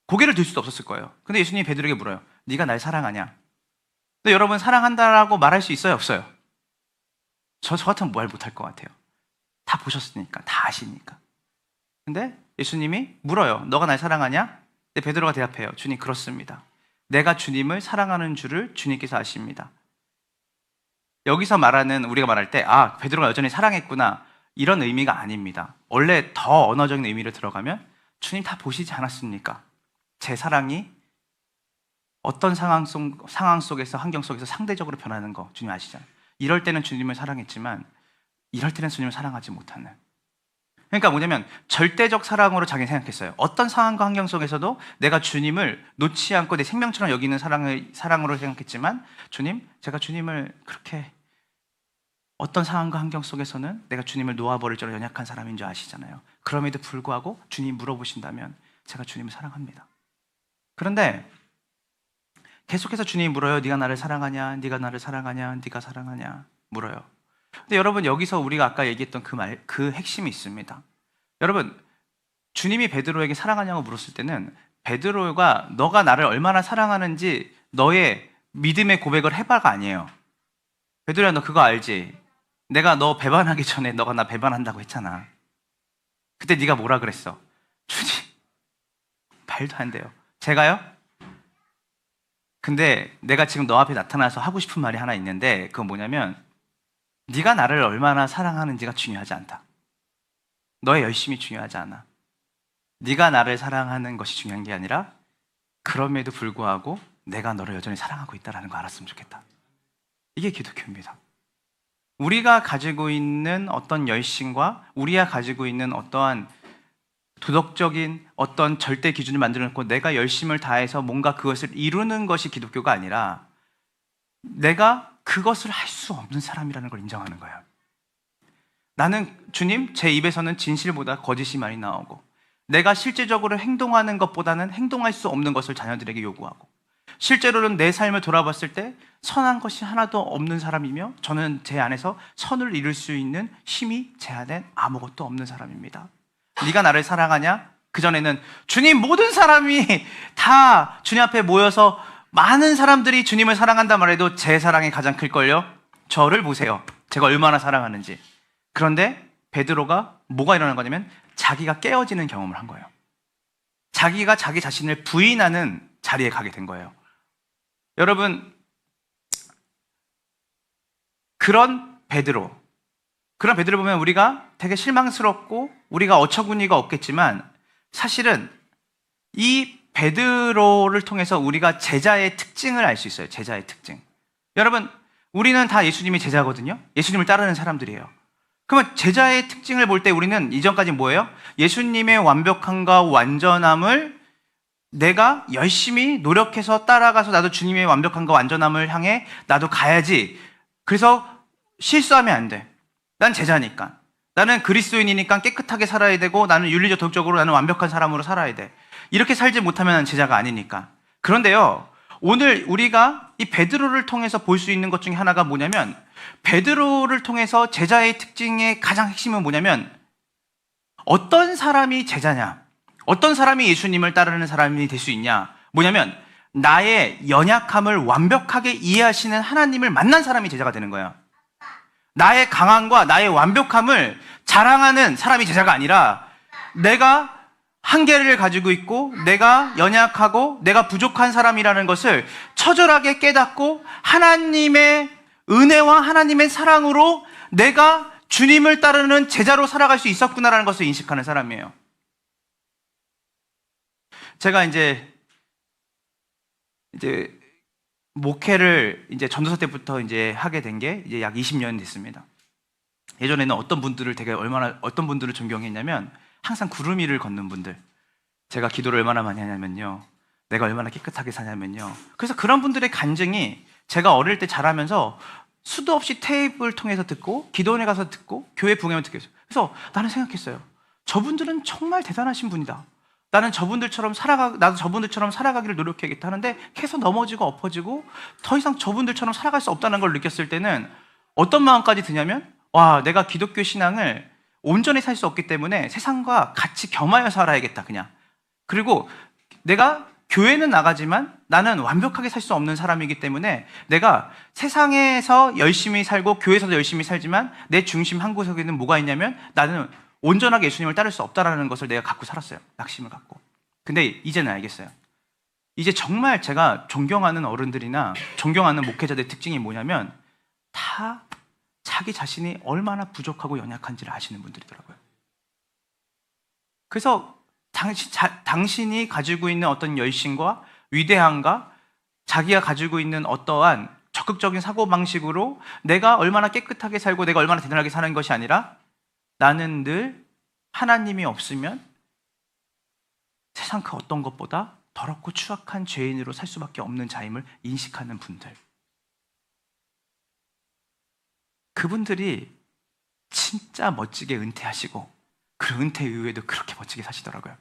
고개를 들 수도 없었을 거예요. 근데 예수님이 베드로에게 물어요. 네가 날 사랑하냐? 근데 여러분 사랑한다라고 말할 수 있어요, 없어요? 저 같으면 말 못할 것 같아요. 다 보셨으니까, 다 아시니까. 근데 예수님이 물어요. 너가 날 사랑하냐? 근데 베드로가 대답해요. 주님 그렇습니다. 내가 주님을 사랑하는 줄을 주님께서 아십니다. 여기서 말하는 우리가 말할 때 베드로가 여전히 사랑했구나 이런 의미가 아닙니다. 원래 더 언어적인 의미로 들어가면 주님 다 보시지 않았습니까? 제 사랑이 어떤 상황 속에서 환경 속에서 상대적으로 변하는 거 주님 아시잖아요. 이럴 때는 주님을 사랑했지만 이럴 때는 주님을 사랑하지 못하는. 그러니까 뭐냐면 절대적 사랑으로 자기는 생각했어요. 어떤 상황과 환경 속에서도 내가 주님을 놓지 않고 내 생명처럼 여기는 사랑으로 생각했지만 주님, 제가 주님을 그렇게 어떤 상황과 환경 속에서는 내가 주님을 놓아버릴 정도로 연약한 사람인 줄 아시잖아요. 그럼에도 불구하고 주님 물어보신다면 제가 주님을 사랑합니다. 그런데 계속해서 주님이 물어요. 네가 나를 사랑하냐? 네가 나를 사랑하냐? 네가 사랑하냐? 물어요. 근데 여러분, 여기서 우리가 아까 얘기했던 그 핵심이 있습니다. 여러분, 주님이 베드로에게 사랑하냐고 물었을 때는 베드로가 너가 나를 얼마나 사랑하는지 너의 믿음의 고백을 해봐가 아니에요. 베드로야, 너 그거 알지? 내가 너 배반하기 전에 너가 나 배반한다고 했잖아. 그때 네가 뭐라 그랬어? 주님, 말도 안 돼요. 제가요? 근데 내가 지금 너 앞에 나타나서 하고 싶은 말이 하나 있는데, 그건 뭐냐면 네가 나를 얼마나 사랑하는지가 중요하지 않다. 너의 열심이 중요하지 않아. 네가 나를 사랑하는 것이 중요한 게 아니라 그럼에도 불구하고 내가 너를 여전히 사랑하고 있다는 거 알았으면 좋겠다. 이게 기독교입니다. 우리가 가지고 있는 어떤 열심과 우리가 가지고 있는 어떠한 도덕적인 어떤 절대 기준을 만들어 놓고 내가 열심을 다해서 뭔가 그것을 이루는 것이 기독교가 아니라 내가 그것을 할 수 없는 사람이라는 걸 인정하는 거예요. 나는 주님, 제 입에서는 진실보다 거짓이 많이 나오고 내가 실제적으로 행동하는 것보다는 행동할 수 없는 것을 자녀들에게 요구하고 실제로는 내 삶을 돌아봤을 때 선한 것이 하나도 없는 사람이며 저는 제 안에서 선을 이룰 수 있는 힘이 제 안에 아무것도 없는 사람입니다. 네가 나를 사랑하냐? 그전에는 주님, 모든 사람이 다 주님 앞에 모여서 많은 사람들이 주님을 사랑한다 말해도 제 사랑이 가장 클걸요? 저를 보세요. 제가 얼마나 사랑하는지. 그런데 베드로가 뭐가 일어난 거냐면 자기가 깨어지는 경험을 한 거예요. 자기가 자기 자신을 부인하는 자리에 가게 된 거예요. 여러분, 그런 베드로 보면 우리가 되게 실망스럽고 우리가 어처구니가 없겠지만 사실은 이 베드로를 통해서 우리가 제자의 특징을 알 수 있어요. 제자의 특징. 여러분, 우리는 다 예수님이 제자거든요. 예수님을 따르는 사람들이에요. 그러면 제자의 특징을 볼 때 우리는 이전까지 뭐예요? 예수님의 완벽함과 완전함을 내가 열심히 노력해서 따라가서 나도 주님의 완벽함과 완전함을 향해 나도 가야지. 그래서 실수하면 안 돼. 난 제자니까. 나는 그리스도인이니까 깨끗하게 살아야 되고 나는 윤리적 도덕적으로 나는 완벽한 사람으로 살아야 돼. 이렇게 살지 못하면 제자가 아니니까. 그런데요, 오늘 우리가 이 베드로를 통해서 볼 수 있는 것 중에 하나가 뭐냐면 베드로를 통해서 제자의 특징의 가장 핵심은 뭐냐면 어떤 사람이 제자냐, 어떤 사람이 예수님을 따르는 사람이 될 수 있냐, 뭐냐면 나의 연약함을 완벽하게 이해하시는 하나님을 만난 사람이 제자가 되는 거예요. 나의 강함과 나의 완벽함을 자랑하는 사람이 제자가 아니라 내가 한계를 가지고 있고 내가 연약하고 내가 부족한 사람이라는 것을 처절하게 깨닫고 하나님의 은혜와 하나님의 사랑으로 내가 주님을 따르는 제자로 살아갈 수 있었구나라는 것을 인식하는 사람이에요. 제가 이제 목회를 이제 전도사 때부터 이제 하게 된 게 이제 약 20년 됐습니다. 예전에는 어떤 분들을 존경했냐면 항상 구름 위를 걷는 분들. 제가 기도를 얼마나 많이 하냐면요. 내가 얼마나 깨끗하게 사냐면요. 그래서 그런 분들의 간증이 제가 어릴 때 자라면서 수도 없이 테이프를 통해서 듣고 기도원에 가서 듣고 교회 부흥회만 듣겠어요. 그래서 나는 생각했어요. 저분들은 정말 대단하신 분이다. 나도 저분들처럼 살아가기를 노력해야겠다 하는데 계속 넘어지고 엎어지고 더 이상 저분들처럼 살아갈 수 없다는 걸 느꼈을 때는 어떤 마음까지 드냐면 와, 내가 기독교 신앙을 온전히 살 수 없기 때문에 세상과 같이 겸하여 살아야겠다 그냥. 그리고 내가 교회는 나가지만 나는 완벽하게 살 수 없는 사람이기 때문에 내가 세상에서 열심히 살고 교회에서도 열심히 살지만 내 중심 한 구석에는 뭐가 있냐면 나는 온전하게 예수님을 따를 수 없다라는 것을 내가 갖고 살았어요. 낙심을 갖고. 근데 이제는 알겠어요. 이제 정말 제가 존경하는 어른들이나 존경하는 목회자들의 특징이 뭐냐면 다 자기 자신이 얼마나 부족하고 연약한지를 아시는 분들이더라고요. 그래서 당신이 가지고 있는 어떤 열심과 위대함과 자기가 가지고 있는 어떠한 적극적인 사고방식으로 내가 얼마나 깨끗하게 살고 내가 얼마나 대단하게 사는 것이 아니라 나는 늘 하나님이 없으면 세상 그 어떤 것보다 더럽고 추악한 죄인으로 살 수밖에 없는 자임을 인식하는 분들. 그분들이 진짜 멋지게 은퇴하시고 그 은퇴 이후에도 그렇게 멋지게 사시더라고요.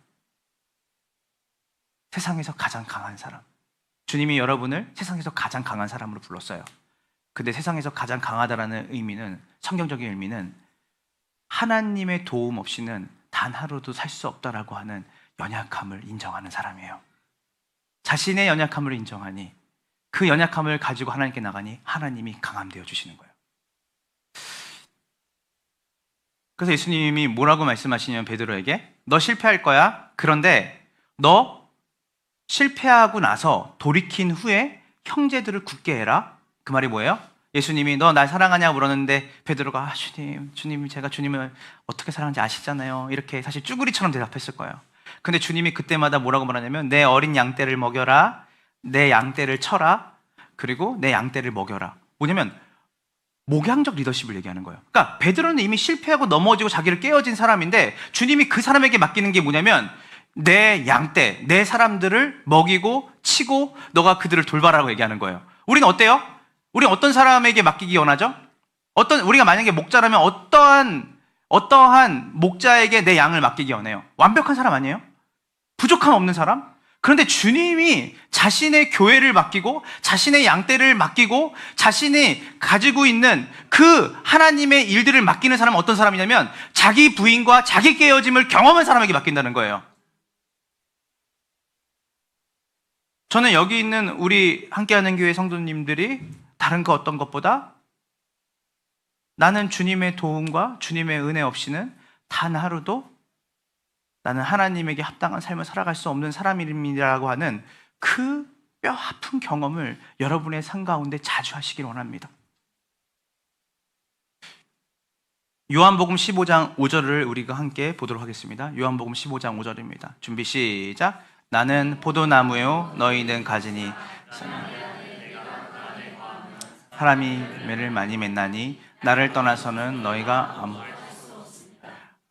세상에서 가장 강한 사람. 주님이 여러분을 세상에서 가장 강한 사람으로 불렀어요. 근데 세상에서 가장 강하다라는 의미는, 성경적인 의미는 하나님의 도움 없이는 단 하루도 살 수 없다라고 하는 연약함을 인정하는 사람이에요. 자신의 연약함을 인정하니 그 연약함을 가지고 하나님께 나가니 하나님이 강함 되어 주시는 거예요. 그래서 예수님이 뭐라고 말씀하시냐면 베드로에게 너 실패할 거야. 그런데 너 실패하고 나서 돌이킨 후에 형제들을 굳게 해라. 그 말이 뭐예요? 예수님이 너 날 사랑하냐고 물었는데 베드로가 주님 제가 주님을 어떻게 사랑하는지 아시잖아요. 이렇게 사실 쭈구리처럼 대답했을 거예요. 근데 주님이 그때마다 뭐라고 말하냐면 내 어린 양떼를 먹여라. 내 양떼를 쳐라. 그리고 내 양떼를 먹여라. 뭐냐면 목양적 리더십을 얘기하는 거예요. 그러니까 베드로는 이미 실패하고 넘어지고 자기를 깨어진 사람인데 주님이 그 사람에게 맡기는 게 뭐냐면 내 양떼, 내 사람들을 먹이고 치고 너가 그들을 돌봐라고 얘기하는 거예요. 우리는 어때요? 우리는 어떤 사람에게 맡기기 원하죠? 우리가 만약에 목자라면 어떠한 목자에게 내 양을 맡기기 원해요? 완벽한 사람 아니에요? 부족함 없는 사람? 그런데 주님이 자신의 교회를 맡기고 자신의 양떼를 맡기고 자신이 가지고 있는 그 하나님의 일들을 맡기는 사람은 어떤 사람이냐면 자기 부인과 자기 깨어짐을 경험한 사람에게 맡긴다는 거예요. 저는 여기 있는 우리 함께하는 교회 성도님들이 다른 그 어떤 것보다 나는 주님의 도움과 주님의 은혜 없이는 단 하루도 나는 하나님에게 합당한 삶을 살아갈 수 없는 사람입니다라고 하는 그 뼈 아픈 경험을 여러분의 삶 가운데 자주 하시길 원합니다. 요한복음 15장 5절을 우리가 함께 보도록 하겠습니다. 요한복음 15장 5절입니다. 준비 시작. 나는 포도나무요 너희는 가지니 사람이 매를 많이 맺나니 나를 떠나서는 너희가 아무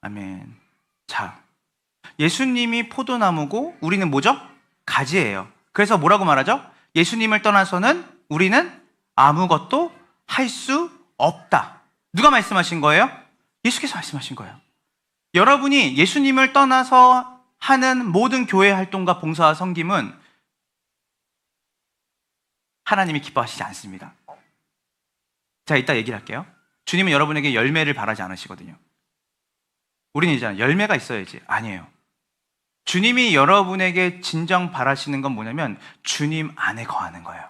아멘. 자, 예수님이 포도나무고 우리는 뭐죠? 가지예요. 그래서 뭐라고 말하죠? 예수님을 떠나서는 우리는 아무것도 할 수 없다. 누가 말씀하신 거예요? 예수께서 말씀하신 거예요. 여러분이 예수님을 떠나서 하는 모든 교회 활동과 봉사와 섬김은 하나님이 기뻐하시지 않습니다. 자, 이따 얘기를 할게요. 주님은 여러분에게 열매를 바라지 않으시거든요. 우리는 이제 열매가 있어야지. 아니에요. 주님이 여러분에게 진정 바라시는 건 뭐냐면 주님 안에 거하는 거예요.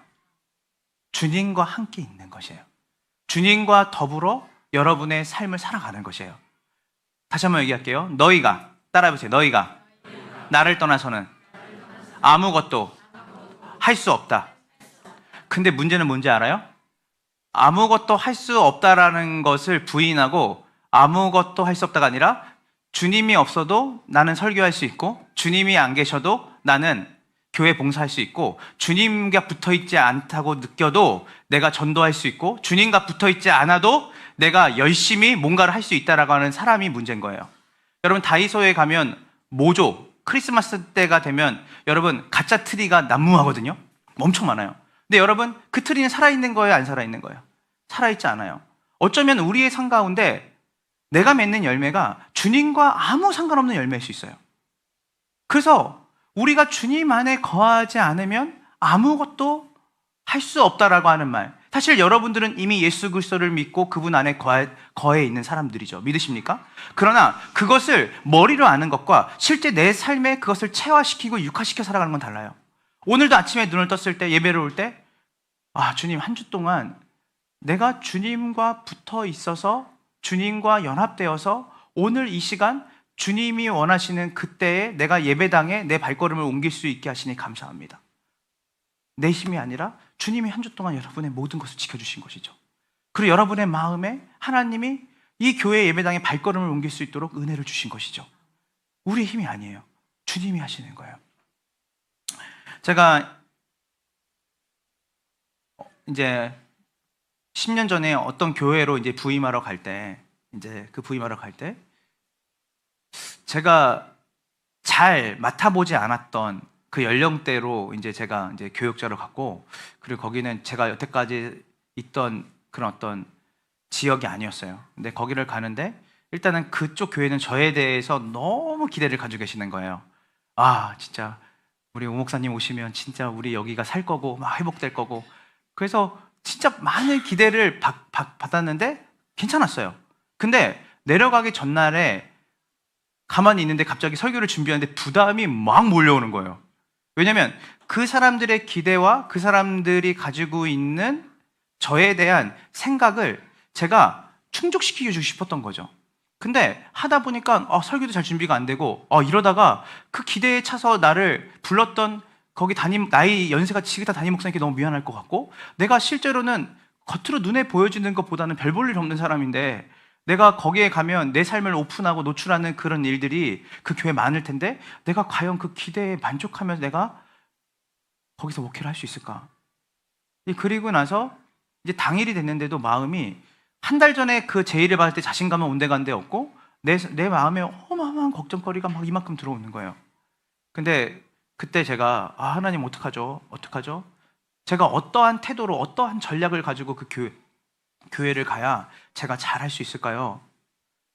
주님과 함께 있는 것이에요. 주님과 더불어 여러분의 삶을 살아가는 것이에요. 다시 한번 얘기할게요. 너희가, 따라해보세요. 너희가 나를 떠나서는 아무것도 할 수 없다. 근데 문제는 뭔지 알아요? 아무것도 할 수 없다라는 것을 부인하고 아무것도 할 수 없다가 아니라 주님이 없어도 나는 설교할 수 있고 주님이 안 계셔도 나는 교회 봉사할 수 있고 주님과 붙어있지 않다고 느껴도 내가 전도할 수 있고 주님과 붙어있지 않아도 내가 열심히 뭔가를 할 수 있다라고 하는 사람이 문제인 거예요. 여러분 다이소에 가면 모조, 크리스마스 때가 되면 여러분 가짜 트리가 난무하거든요. 엄청 많아요. 근데 여러분 그 트리는 살아있는 거예요? 안 살아있는 거예요? 살아있지 않아요. 어쩌면 우리의 삶 가운데 내가 맺는 열매가 주님과 아무 상관없는 열매일 수 있어요. 그래서 우리가 주님 안에 거하지 않으면 아무것도 할 수 없다라고 하는 말. 사실 여러분들은 이미 예수 그리스도를 믿고 그분 안에 거해 있는 사람들이죠. 믿으십니까? 그러나 그것을 머리로 아는 것과 실제 내 삶에 그것을 체화시키고 육화시켜 살아가는 건 달라요. 오늘도 아침에 눈을 떴을 때 예배를 올 때 주님 한 주 동안 내가 주님과 붙어 있어서 주님과 연합되어서 오늘 이 시간 주님이 원하시는 그때에 내가 예배당에 내 발걸음을 옮길 수 있게 하시니 감사합니다. 내 힘이 아니라 주님이 한 주 동안 여러분의 모든 것을 지켜주신 것이죠. 그리고 여러분의 마음에 하나님이 이 교회 예배당에 발걸음을 옮길 수 있도록 은혜를 주신 것이죠. 우리의 힘이 아니에요. 주님이 하시는 거예요. 제가 이제 10년 전에 어떤 교회로 이제 부임하러 갈 때, 제가 잘 맡아보지 않았던 그 연령대로 이제 제가 이제 교육자로 갔고, 그리고 거기는 제가 여태까지 있던 그런 어떤 지역이 아니었어요. 근데 거기를 가는데 일단은 그쪽 교회는 저에 대해서 너무 기대를 가지고 계시는 거예요. 진짜 우리 오 목사님 오시면 진짜 우리 여기가 살 거고 막 회복될 거고. 그래서 진짜 많은 기대를 받았는데 괜찮았어요. 근데 내려가기 전날에 가만히 있는데 갑자기 설교를 준비하는데 부담이 막 몰려오는 거예요. 왜냐면 그 사람들의 기대와 그 사람들이 가지고 있는 저에 대한 생각을 제가 충족시키고 싶었던 거죠. 근데 하다 보니까 설교도 잘 준비가 안 되고 이러다가 그 기대에 차서 나를 불렀던 거기 나이 연세가 지긋한 담임 목사님께 너무 미안할 것 같고, 내가 실제로는 겉으로 눈에 보여지는 것보다는 별 볼 일 없는 사람인데 내가 거기에 가면 내 삶을 오픈하고 노출하는 그런 일들이 그 교회에 많을 텐데 내가 과연 그 기대에 만족하면서 내가 거기서 목회를 할 수 있을까? 그리고 나서 이제 당일이 됐는데도 마음이, 한 달 전에 그 제의를 받을 때 자신감은 온데간데 없고 내 마음에 어마어마한 걱정거리가 막 이만큼 들어오는 거예요. 근데 그때 제가 하나님 어떡하죠? 제가 어떠한 태도로 어떠한 전략을 가지고 그 교회를 가야 제가 잘할 수 있을까요?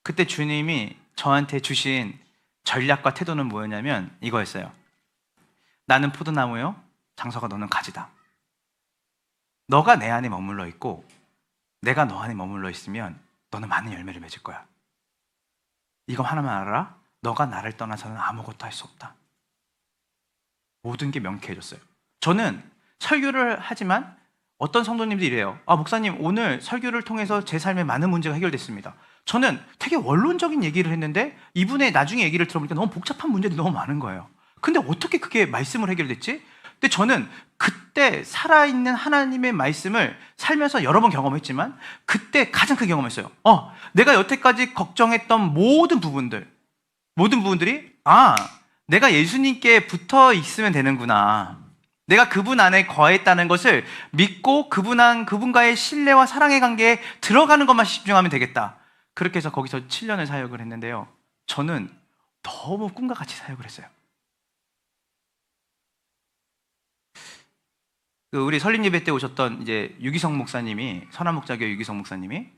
그때 주님이 저한테 주신 전략과 태도는 뭐였냐면 이거였어요. 나는 포도나무요, 장서가 너는 가지다. 너가 내 안에 머물러 있고 내가 너 안에 머물러 있으면 너는 많은 열매를 맺을 거야. 이거 하나만 알아라. 너가 나를 떠나서는 아무것도 할 수 없다. 모든 게 명쾌해졌어요. 저는 설교를 하지만 어떤 성도님들이 이래요. 목사님, 오늘 설교를 통해서 제 삶에 많은 문제가 해결됐습니다. 저는 되게 원론적인 얘기를 했는데 이분의 나중에 얘기를 들어보니까 너무 복잡한 문제들이 너무 많은 거예요. 근데 어떻게 그게 말씀으로 해결됐지? 근데 저는 그때 살아있는 하나님의 말씀을 살면서 여러 번 경험했지만 그때 가장 크게 경험했어요. 내가 여태까지 걱정했던 모든 부분들이 내가 예수님께 붙어 있으면 되는구나. 내가 그분 안에 거했다는 것을 믿고 그분과의 신뢰와 사랑의 관계에 들어가는 것만 집중하면 되겠다. 그렇게 해서 거기서 7년을 사역을 했는데요. 저는 너무 꿈과 같이 사역을 했어요. 우리 설립 예배 때 오셨던 이제 유기성 목사님이, 선한목자교회 유기성 목사님이,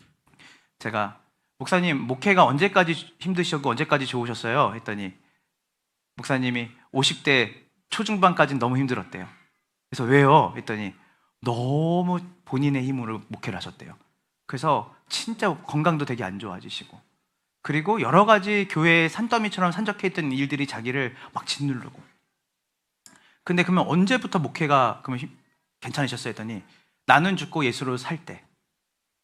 제가 목사님 목회가 언제까지 힘드셨고 언제까지 좋으셨어요? 했더니 목사님이 50대 초중반까지는 너무 힘들었대요. 그래서 왜요? 했더니 너무 본인의 힘으로 목회를 하셨대요. 그래서 진짜 건강도 되게 안 좋아지시고, 그리고 여러 가지 교회의 산더미처럼 산적해 있던 일들이 자기를 막 짓누르고. 근데 그러면 언제부터 목회가 그러면 괜찮으셨어요? 했더니 나는 죽고 예수로 살 때,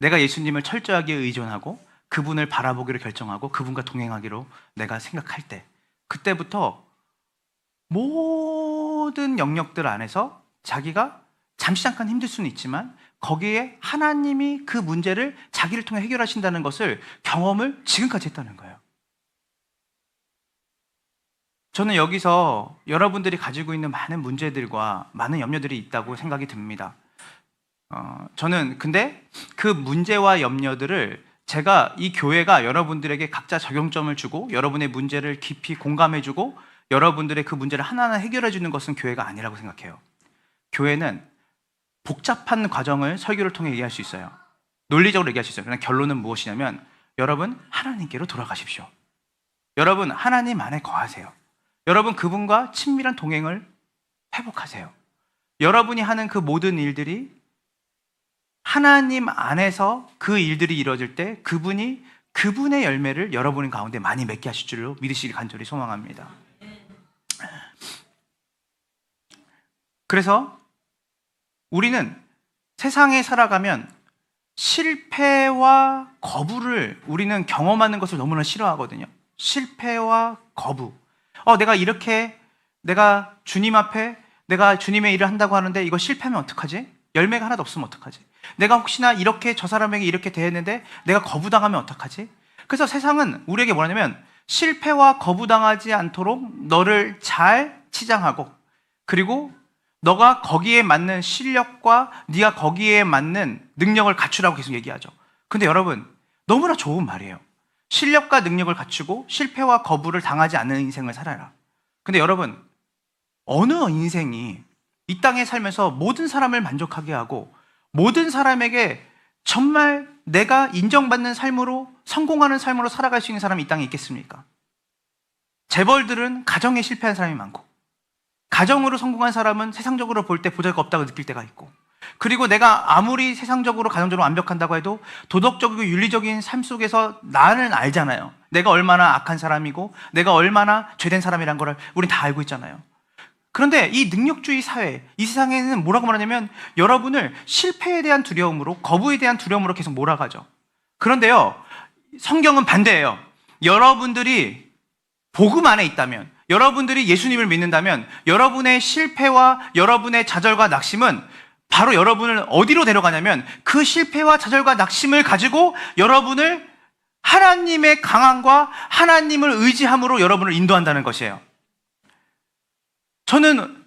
내가 예수님을 철저하게 의존하고 그분을 바라보기로 결정하고 그분과 동행하기로 내가 생각할 때, 그때부터 모든 영역들 안에서 자기가 잠시 잠깐 힘들 수는 있지만 거기에 하나님이 그 문제를 자기를 통해 해결하신다는 것을 경험을 지금까지 했다는 거예요. 저는 여기서 여러분들이 가지고 있는 많은 문제들과 많은 염려들이 있다고 생각이 듭니다. 저는 근데 그 문제와 염려들을 제가, 이 교회가 여러분들에게 각자 적용점을 주고 여러분의 문제를 깊이 공감해주고 여러분들의 그 문제를 하나하나 해결해주는 것은 교회가 아니라고 생각해요. 교회는 복잡한 과정을 설교를 통해 얘기할 수 있어요. 논리적으로 얘기할 수 있어요. 그러나 결론은 무엇이냐면 여러분 하나님께로 돌아가십시오. 여러분 하나님 안에 거하세요. 여러분 그분과 친밀한 동행을 회복하세요. 여러분이 하는 그 모든 일들이 하나님 안에서 그 일들이 이루어질 때 그분의 열매를 여러분 가운데 많이 맺게 하실 줄로 믿으시길 간절히 소망합니다. 그래서 우리는 세상에 살아가면 실패와 거부를 우리는 경험하는 것을 너무나 싫어하거든요. 실패와 거부. 내가 주님 앞에 내가 주님의 일을 한다고 하는데 이거 실패하면 어떡하지? 열매가 하나도 없으면 어떡하지? 내가 혹시나 저 사람에게 이렇게 대했는데 내가 거부당하면 어떡하지? 그래서 세상은 우리에게 뭐냐면 실패와 거부당하지 않도록 너를 잘 치장하고, 그리고 너가 거기에 맞는 실력과 네가 거기에 맞는 능력을 갖추라고 계속 얘기하죠. 근데 여러분, 너무나 좋은 말이에요. 실력과 능력을 갖추고 실패와 거부를 당하지 않는 인생을 살아라. 근데 여러분, 어느 인생이 이 땅에 살면서 모든 사람을 만족하게 하고 모든 사람에게 정말 내가 인정받는 삶으로, 성공하는 삶으로 살아갈 수 있는 사람이 이 땅에 있겠습니까? 재벌들은 가정에 실패한 사람이 많고, 가정으로 성공한 사람은 세상적으로 볼 때 보잘것 없다고 느낄 때가 있고, 그리고 내가 아무리 세상적으로 가정적으로 완벽한다고 해도 도덕적이고 윤리적인 삶 속에서 나는 알잖아요. 내가 얼마나 악한 사람이고 내가 얼마나 죄된 사람이란 걸 우린 다 알고 있잖아요. 그런데 이 능력주의 사회, 이 세상에는 뭐라고 말하냐면 여러분을 실패에 대한 두려움으로, 거부에 대한 두려움으로 계속 몰아가죠. 그런데요, 성경은 반대예요. 여러분들이 복음 안에 있다면, 여러분들이 예수님을 믿는다면 여러분의 실패와 여러분의 좌절과 낙심은 바로 여러분을 어디로 데려가냐면 그 실패와 좌절과 낙심을 가지고 여러분을 하나님의 강함과 하나님을 의지함으로 여러분을 인도한다는 것이에요. 저는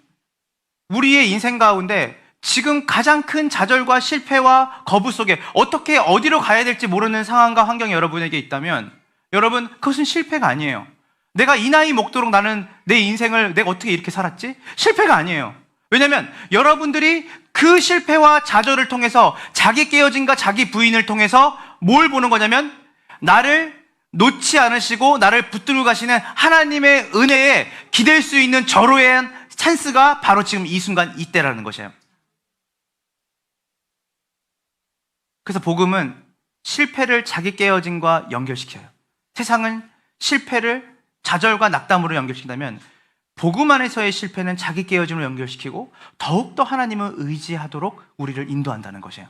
우리의 인생 가운데 지금 가장 큰 좌절과 실패와 거부 속에 어떻게 어디로 가야 될지 모르는 상황과 환경이 여러분에게 있다면 여러분, 그것은 실패가 아니에요. 내가 이 나이 먹도록 나는 내 인생을 내가 어떻게 이렇게 살았지? 실패가 아니에요. 왜냐하면 여러분들이 그 실패와 좌절을 통해서 자기 깨어짐과 자기 부인을 통해서 뭘 보는 거냐면 나를 놓지 않으시고 나를 붙들고 가시는 하나님의 은혜에 기댈 수 있는 절호의 찬스가 바로 지금 이 순간 이때라는 것이에요. 그래서 복음은 실패를 자기 깨어짐과 연결시켜요. 세상은 실패를 좌절과 낙담으로 연결시킨다면 복음 안에서의 실패는 자기 깨어짐으로 연결시키고 더욱더 하나님을 의지하도록 우리를 인도한다는 것이에요.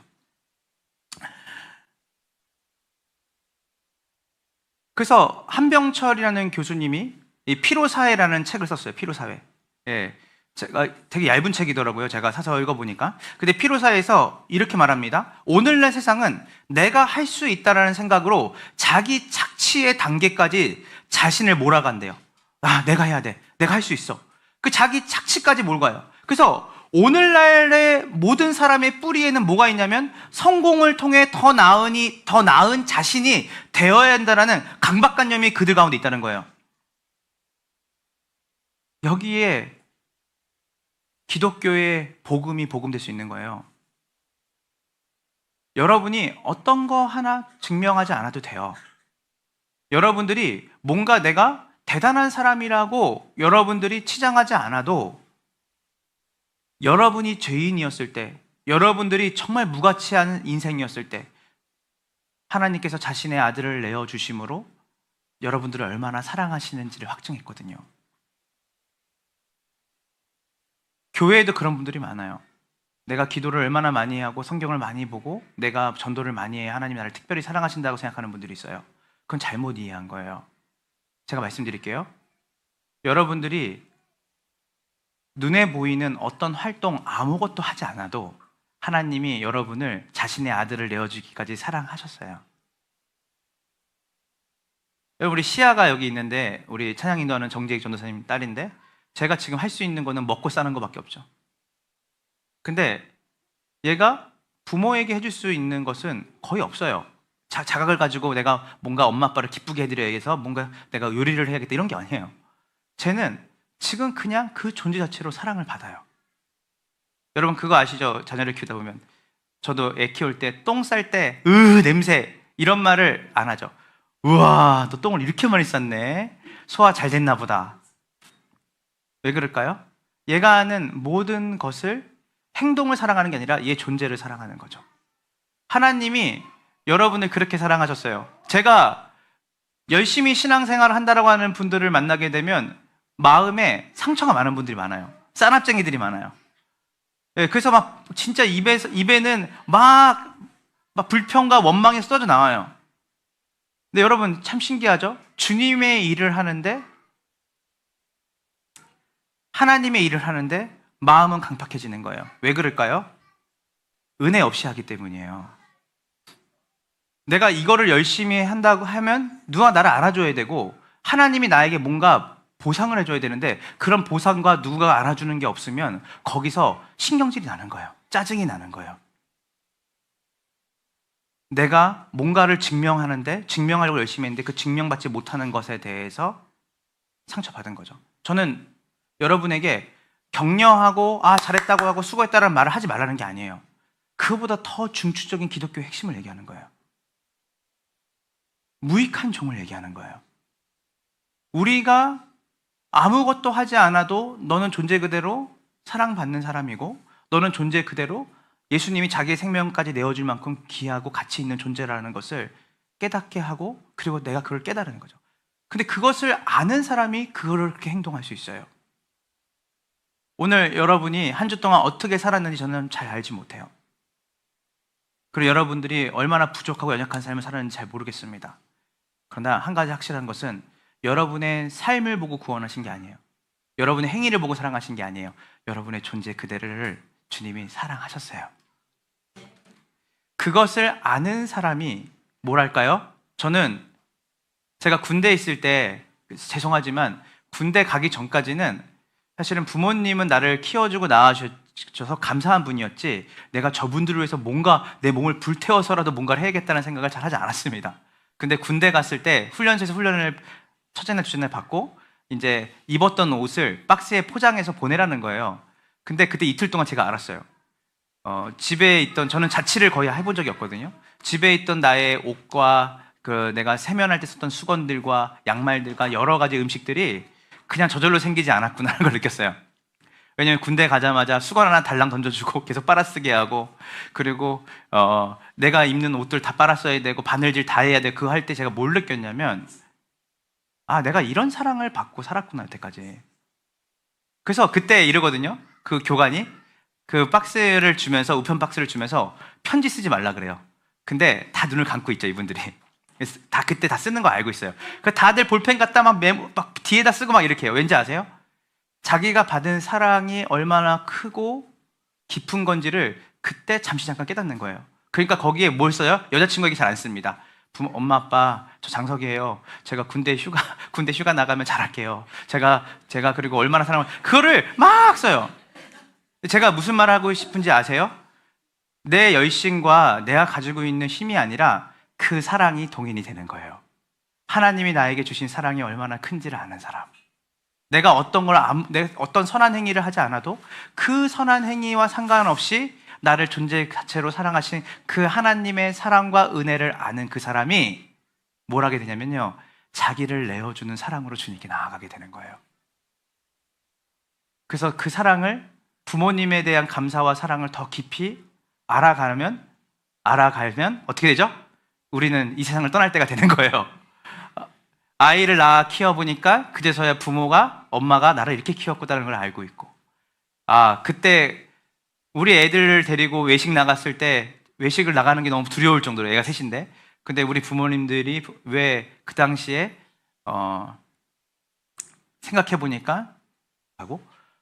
그래서 한병철이라는 교수님이 이 피로사회라는 책을 썼어요. 피로사회. 예, 제가 되게 얇은 책이더라고요. 제가 사서 읽어보니까. 근데 피로사회에서 이렇게 말합니다. 오늘날 세상은 내가 할 수 있다라는 생각으로 자기 착취의 단계까지 자신을 몰아간대요. 아, 내가 해야 돼. 내가 할 수 있어. 그 자기 착취까지 몰아가요. 그래서 오늘날의 모든 사람의 뿌리에는 뭐가 있냐면 성공을 통해 더 나은 자신이 되어야 한다는 강박관념이 그들 가운데 있다는 거예요. 여기에 기독교의 복음이 복음될 수 있는 거예요. 여러분이 어떤 거 하나 증명하지 않아도 돼요. 여러분들이 뭔가 내가 대단한 사람이라고 여러분들이 치장하지 않아도 여러분이 죄인이었을 때, 여러분들이 정말 무가치한 인생이었을 때 하나님께서 자신의 아들을 내어주심으로 여러분들을 얼마나 사랑하시는지를 확증했거든요. 교회에도 그런 분들이 많아요. 내가 기도를 얼마나 많이 하고 성경을 많이 보고 내가 전도를 많이 해야 하나님이 나를 특별히 사랑하신다고 생각하는 분들이 있어요. 그건 잘못 이해한 거예요. 제가 말씀드릴게요. 여러분들이 눈에 보이는 어떤 활동 아무것도 하지 않아도 하나님이 여러분을 자신의 아들을 내어주기까지 사랑하셨어요. 여러분, 우리 시아가 여기 있는데 우리 찬양 인도하는 정재익 전도사님 딸인데 제가 지금 할 수 있는 거는 먹고 사는 거밖에 없죠. 근데 얘가 부모에게 해줄 수 있는 것은 거의 없어요. 자각을 가지고 내가 뭔가 엄마 아빠를 기쁘게 해드려야 해서 뭔가 내가 요리를 해야겠다 이런 게 아니에요. 쟤는 지금 그냥 그 존재 자체로 사랑을 받아요. 여러분 그거 아시죠? 자녀를 키우다 보면 저도 애 키울 때 똥 쌀 때 냄새 이런 말을 안 하죠. 우와, 너 똥을 이렇게 많이 쌌네. 소화 잘 됐나 보다. 왜 그럴까요? 얘가 하는 모든 것을 행동을 사랑하는 게 아니라 얘 존재를 사랑하는 거죠. 하나님이 여러분을 그렇게 사랑하셨어요. 제가 열심히 신앙생활을 한다라고 하는 분들을 만나게 되면 마음에 상처가 많은 분들이 많아요. 싸납쟁이들이 많아요. 네, 그래서 막 진짜 입에는 막 불평과 원망이 쏟아져 나와요. 근데 여러분 참 신기하죠? 주님의 일을 하는데 하나님의 일을 하는데 마음은 강팍해지는 거예요. 왜 그럴까요? 은혜 없이 하기 때문이에요. 내가 이거를 열심히 한다고 하면 누가 나를 알아줘야 되고 하나님이 나에게 뭔가 보상을 해줘야 되는데 그런 보상과 누가 알아주는 게 없으면 거기서 신경질이 나는 거예요. 짜증이 나는 거예요. 내가 뭔가를 증명하려고 열심히 했는데 그 증명받지 못하는 것에 대해서 상처받은 거죠. 저는 여러분에게 격려하고 잘했다고 하고 수고했다는 말을 하지 말라는 게 아니에요. 그거보다 더 중추적인 기독교의 핵심을 얘기하는 거예요. 무익한 종을 얘기하는 거예요. 우리가 아무것도 하지 않아도 너는 존재 그대로 사랑받는 사람이고 너는 존재 그대로 예수님이 자기의 생명까지 내어줄 만큼 귀하고 가치 있는 존재라는 것을 깨닫게 하고, 그리고 내가 그걸 깨달은 거죠. 근데 그것을 아는 사람이 그거를 그렇게 행동할 수 있어요. 오늘 여러분이 한 주 동안 어떻게 살았는지 저는 잘 알지 못해요. 그리고 여러분들이 얼마나 부족하고 연약한 삶을 살았는지 잘 모르겠습니다. 그러나 한 가지 확실한 것은 여러분의 삶을 보고 구원하신 게 아니에요. 여러분의 행위를 보고 사랑하신 게 아니에요. 여러분의 존재 그대를 주님이 사랑하셨어요. 그것을 아는 사람이 뭐랄까요? 저는 제가 군대에 있을 때, 죄송하지만 군대 가기 전까지는 사실은 부모님은 나를 키워주고 낳아주셔서 감사한 분이었지, 내가 저분들을 위해서 뭔가 내 몸을 불태워서라도 뭔가를 해야겠다는 생각을 잘 하지 않았습니다. 근데 군대 갔을 때 훈련소에서 훈련을 첫째 날, 둘째 날 받고 이제 입었던 옷을 박스에 포장해서 보내라는 거예요. 근데 그때 이틀 동안 제가 알았어요. 집에 있던, 저는 자취를 거의 해본 적이 없거든요. 집에 있던 나의 옷과 내가 세면할 때 썼던 수건들과 양말들과 여러 가지 음식들이 그냥 저절로 생기지 않았구나라는 걸 느꼈어요. 왜냐면 군대 가자마자 수건 하나 달랑 던져주고 계속 빨아쓰게 하고, 그리고 내가 입는 옷들 다 빨았어야 되고 바늘질 다 해야 돼. 그거 할 때 제가 뭘 느꼈냐면, 내가 이런 사랑을 받고 살았구나 여태까지. 그래서 그때 이러거든요. 그 교관이 그 박스를 주면서, 우편 박스를 주면서 편지 쓰지 말라 그래요. 근데 다 눈을 감고 있죠, 이분들이. 다 그때 다 쓰는 거 알고 있어요. 그 다들 볼펜 갖다 막 뒤에다 쓰고 막 이렇게 해요. 왠지 아세요? 자기가 받은 사랑이 얼마나 크고 깊은 건지를 그때 잠시 잠깐 깨닫는 거예요. 그러니까 거기에 뭘 써요? 여자친구에게 잘 안 씁니다. 엄마, 아빠, 저 장석이에요. 제가 군대 휴가 나가면 잘할게요. 제가 그리고 얼마나 그거를 막 써요. 제가 무슨 말 하고 싶은지 아세요? 내 열심과 내가 가지고 있는 힘이 아니라 그 사랑이 동인이 되는 거예요. 하나님이 나에게 주신 사랑이 얼마나 큰지를 아는 사람. 내가 어떤 선한 행위를 하지 않아도 그 선한 행위와 상관없이 나를 존재 자체로 사랑하신 그 하나님의 사랑과 은혜를 아는 그 사람이 뭘 하게 되냐면요, 자기를 내어주는 사랑으로 주님께 나아가게 되는 거예요. 그래서 그 사랑을, 부모님에 대한 감사와 사랑을 더 깊이 알아가면 어떻게 되죠? 우리는 이 세상을 떠날 때가 되는 거예요. 아이를 낳아 키워보니까 그제서야 엄마가 나를 이렇게 키웠구나라는 걸 알고 있고, 그때 우리 애들을 데리고 외식 나갔을 때, 외식을 나가는 게 너무 두려울 정도로, 애가 셋인데, 근데 우리 부모님들이 왜 그 당시에 생각해보니까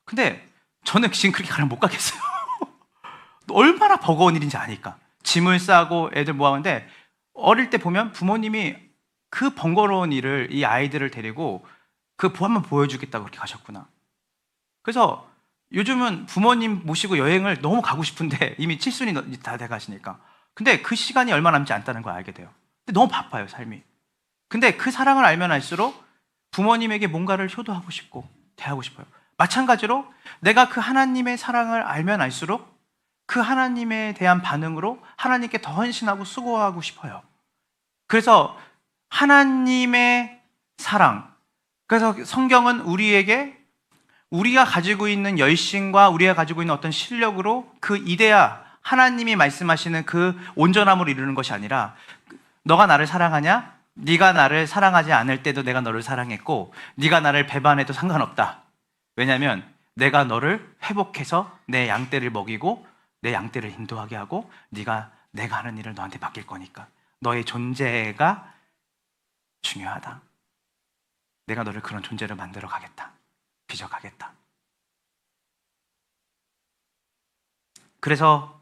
근데 저는 지금 그렇게 가면 못 가겠어요. 얼마나 버거운 일인지 아니까. 짐을 싸고 애들 모아오는데, 어릴 때 보면 부모님이 그 번거로운 일을, 이 아이들을 데리고 한번 보여주겠다고 그렇게 가셨구나. 그래서 요즘은 부모님 모시고 여행을 너무 가고 싶은데 이미 칠순이 다 돼가시니까. 근데 그 시간이 얼마 남지 않다는 걸 알게 돼요. 근데 너무 바빠요, 삶이. 근데 그 사랑을 알면 알수록 부모님에게 뭔가를 효도하고 싶고 대하고 싶어요. 마찬가지로 내가 그 하나님의 사랑을 알면 알수록 그 하나님에 대한 반응으로 하나님께 더 헌신하고 수고하고 싶어요. 그래서 하나님의 사랑, 그래서 성경은 우리가 가지고 있는 열심과 우리가 가지고 있는 어떤 실력으로 그 이데아, 하나님이 말씀하시는 그 온전함으로 이루는 것이 아니라, 너가 나를 사랑하냐? 네가 나를 사랑하지 않을 때도 내가 너를 사랑했고, 네가 나를 배반해도 상관없다. 왜냐하면 내가 너를 회복해서 내 양떼를 먹이고 내 양떼를 인도하게 하고 내가 하는 일을 너한테 맡길 거니까 너의 존재가 중요하다. 내가 너를 그런 존재로 만들어 가겠다. 빚어가겠다. 그래서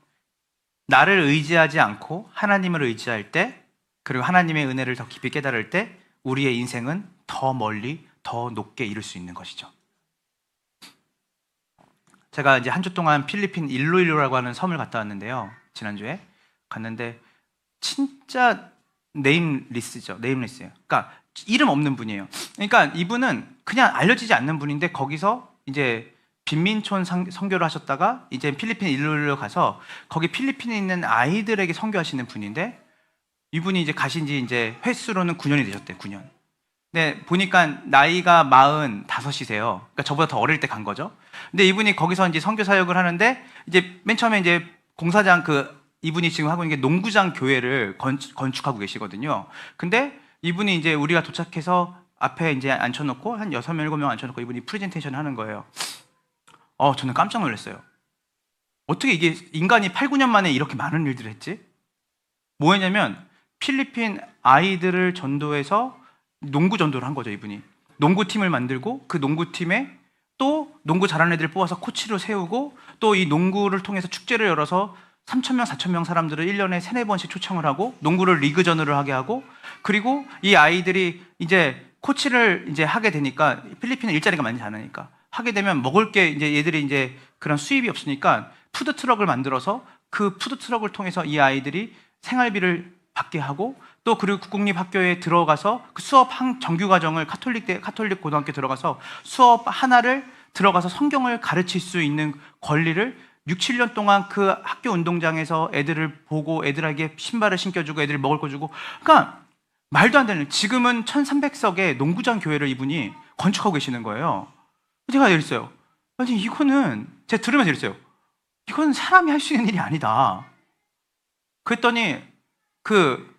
나를 의지하지 않고 하나님을 의지할 때, 그리고 하나님의 은혜를 더 깊이 깨달을 때 우리의 인생은 더 멀리, 더 높게 이룰 수 있는 것이죠. 제가 이제 한 주 동안 필리핀 일로일로라고 하는 섬을 갔다 왔는데요. 지난주에 갔는데 진짜 네임리스죠. 네임리스예요. 그러니까 이름 없는 분이에요. 그러니까 이분은 그냥 알려지지 않는 분인데 거기서 이제 빈민촌 선교를 하셨다가 이제 필리핀 일로일로 가서 거기 필리핀에 있는 아이들에게 선교하시는 분인데, 이분이 이제 가신 지 이제 횟수로는 9년이 되셨대요. 9년. 근데 보니까 나이가 45이세요. 그러니까 저보다 더 어릴 때 간 거죠. 근데 이분이 거기서 이제 선교 사역을 하는데, 이제 맨 처음에 이제 공사장 이분이 지금 하고 있는 게 농구장 교회를 건축하고 계시거든요. 근데 이분이 이제 우리가 도착해서 앞에 이제 앉혀놓고 한 6명, 7명 앉혀놓고 이분이 프레젠테이션 하는 거예요. 저는 깜짝 놀랐어요. 어떻게 이게 인간이 8, 9년 만에 이렇게 많은 일들을 했지? 뭐였냐면 필리핀 아이들을 전도해서 농구 전도를 한 거죠, 이분이. 농구팀을 만들고 그 농구팀에 또 농구 잘하는 애들을 뽑아서 코치로 세우고 또 이 농구를 통해서 축제를 열어서 3,000명, 4,000명 사람들을 1년에 3, 4번씩 초청을 하고 농구를 리그전으로 하게 하고 그리고 이 아이들이 이제 코치를 이제 하게 되니까 필리핀은 일자리가 많지 않으니까 하게 되면 먹을 게 이제 얘들이 이제 그런 수입이 없으니까 푸드트럭을 만들어서 그 푸드트럭을 통해서 이 아이들이 생활비를 받게 하고 또 그리고 국공립학교에 들어가서 그 수업 정규 과정을 카톨릭 고등학교 들어가서 수업 하나를 들어가서 성경을 가르칠 수 있는 권리를 6, 7년 동안 그 학교 운동장에서 애들을 보고 애들에게 신발을 신겨주고 애들 먹을 거 주고 그러니까 말도 안 되는 지금은 1300석의 농구장 교회를 이분이 건축하고 계시는 거예요. 제가 이랬어요. 아니 이거는 제가 들으면서 이랬어요. 이건 사람이 할 수 있는 일이 아니다. 그랬더니 그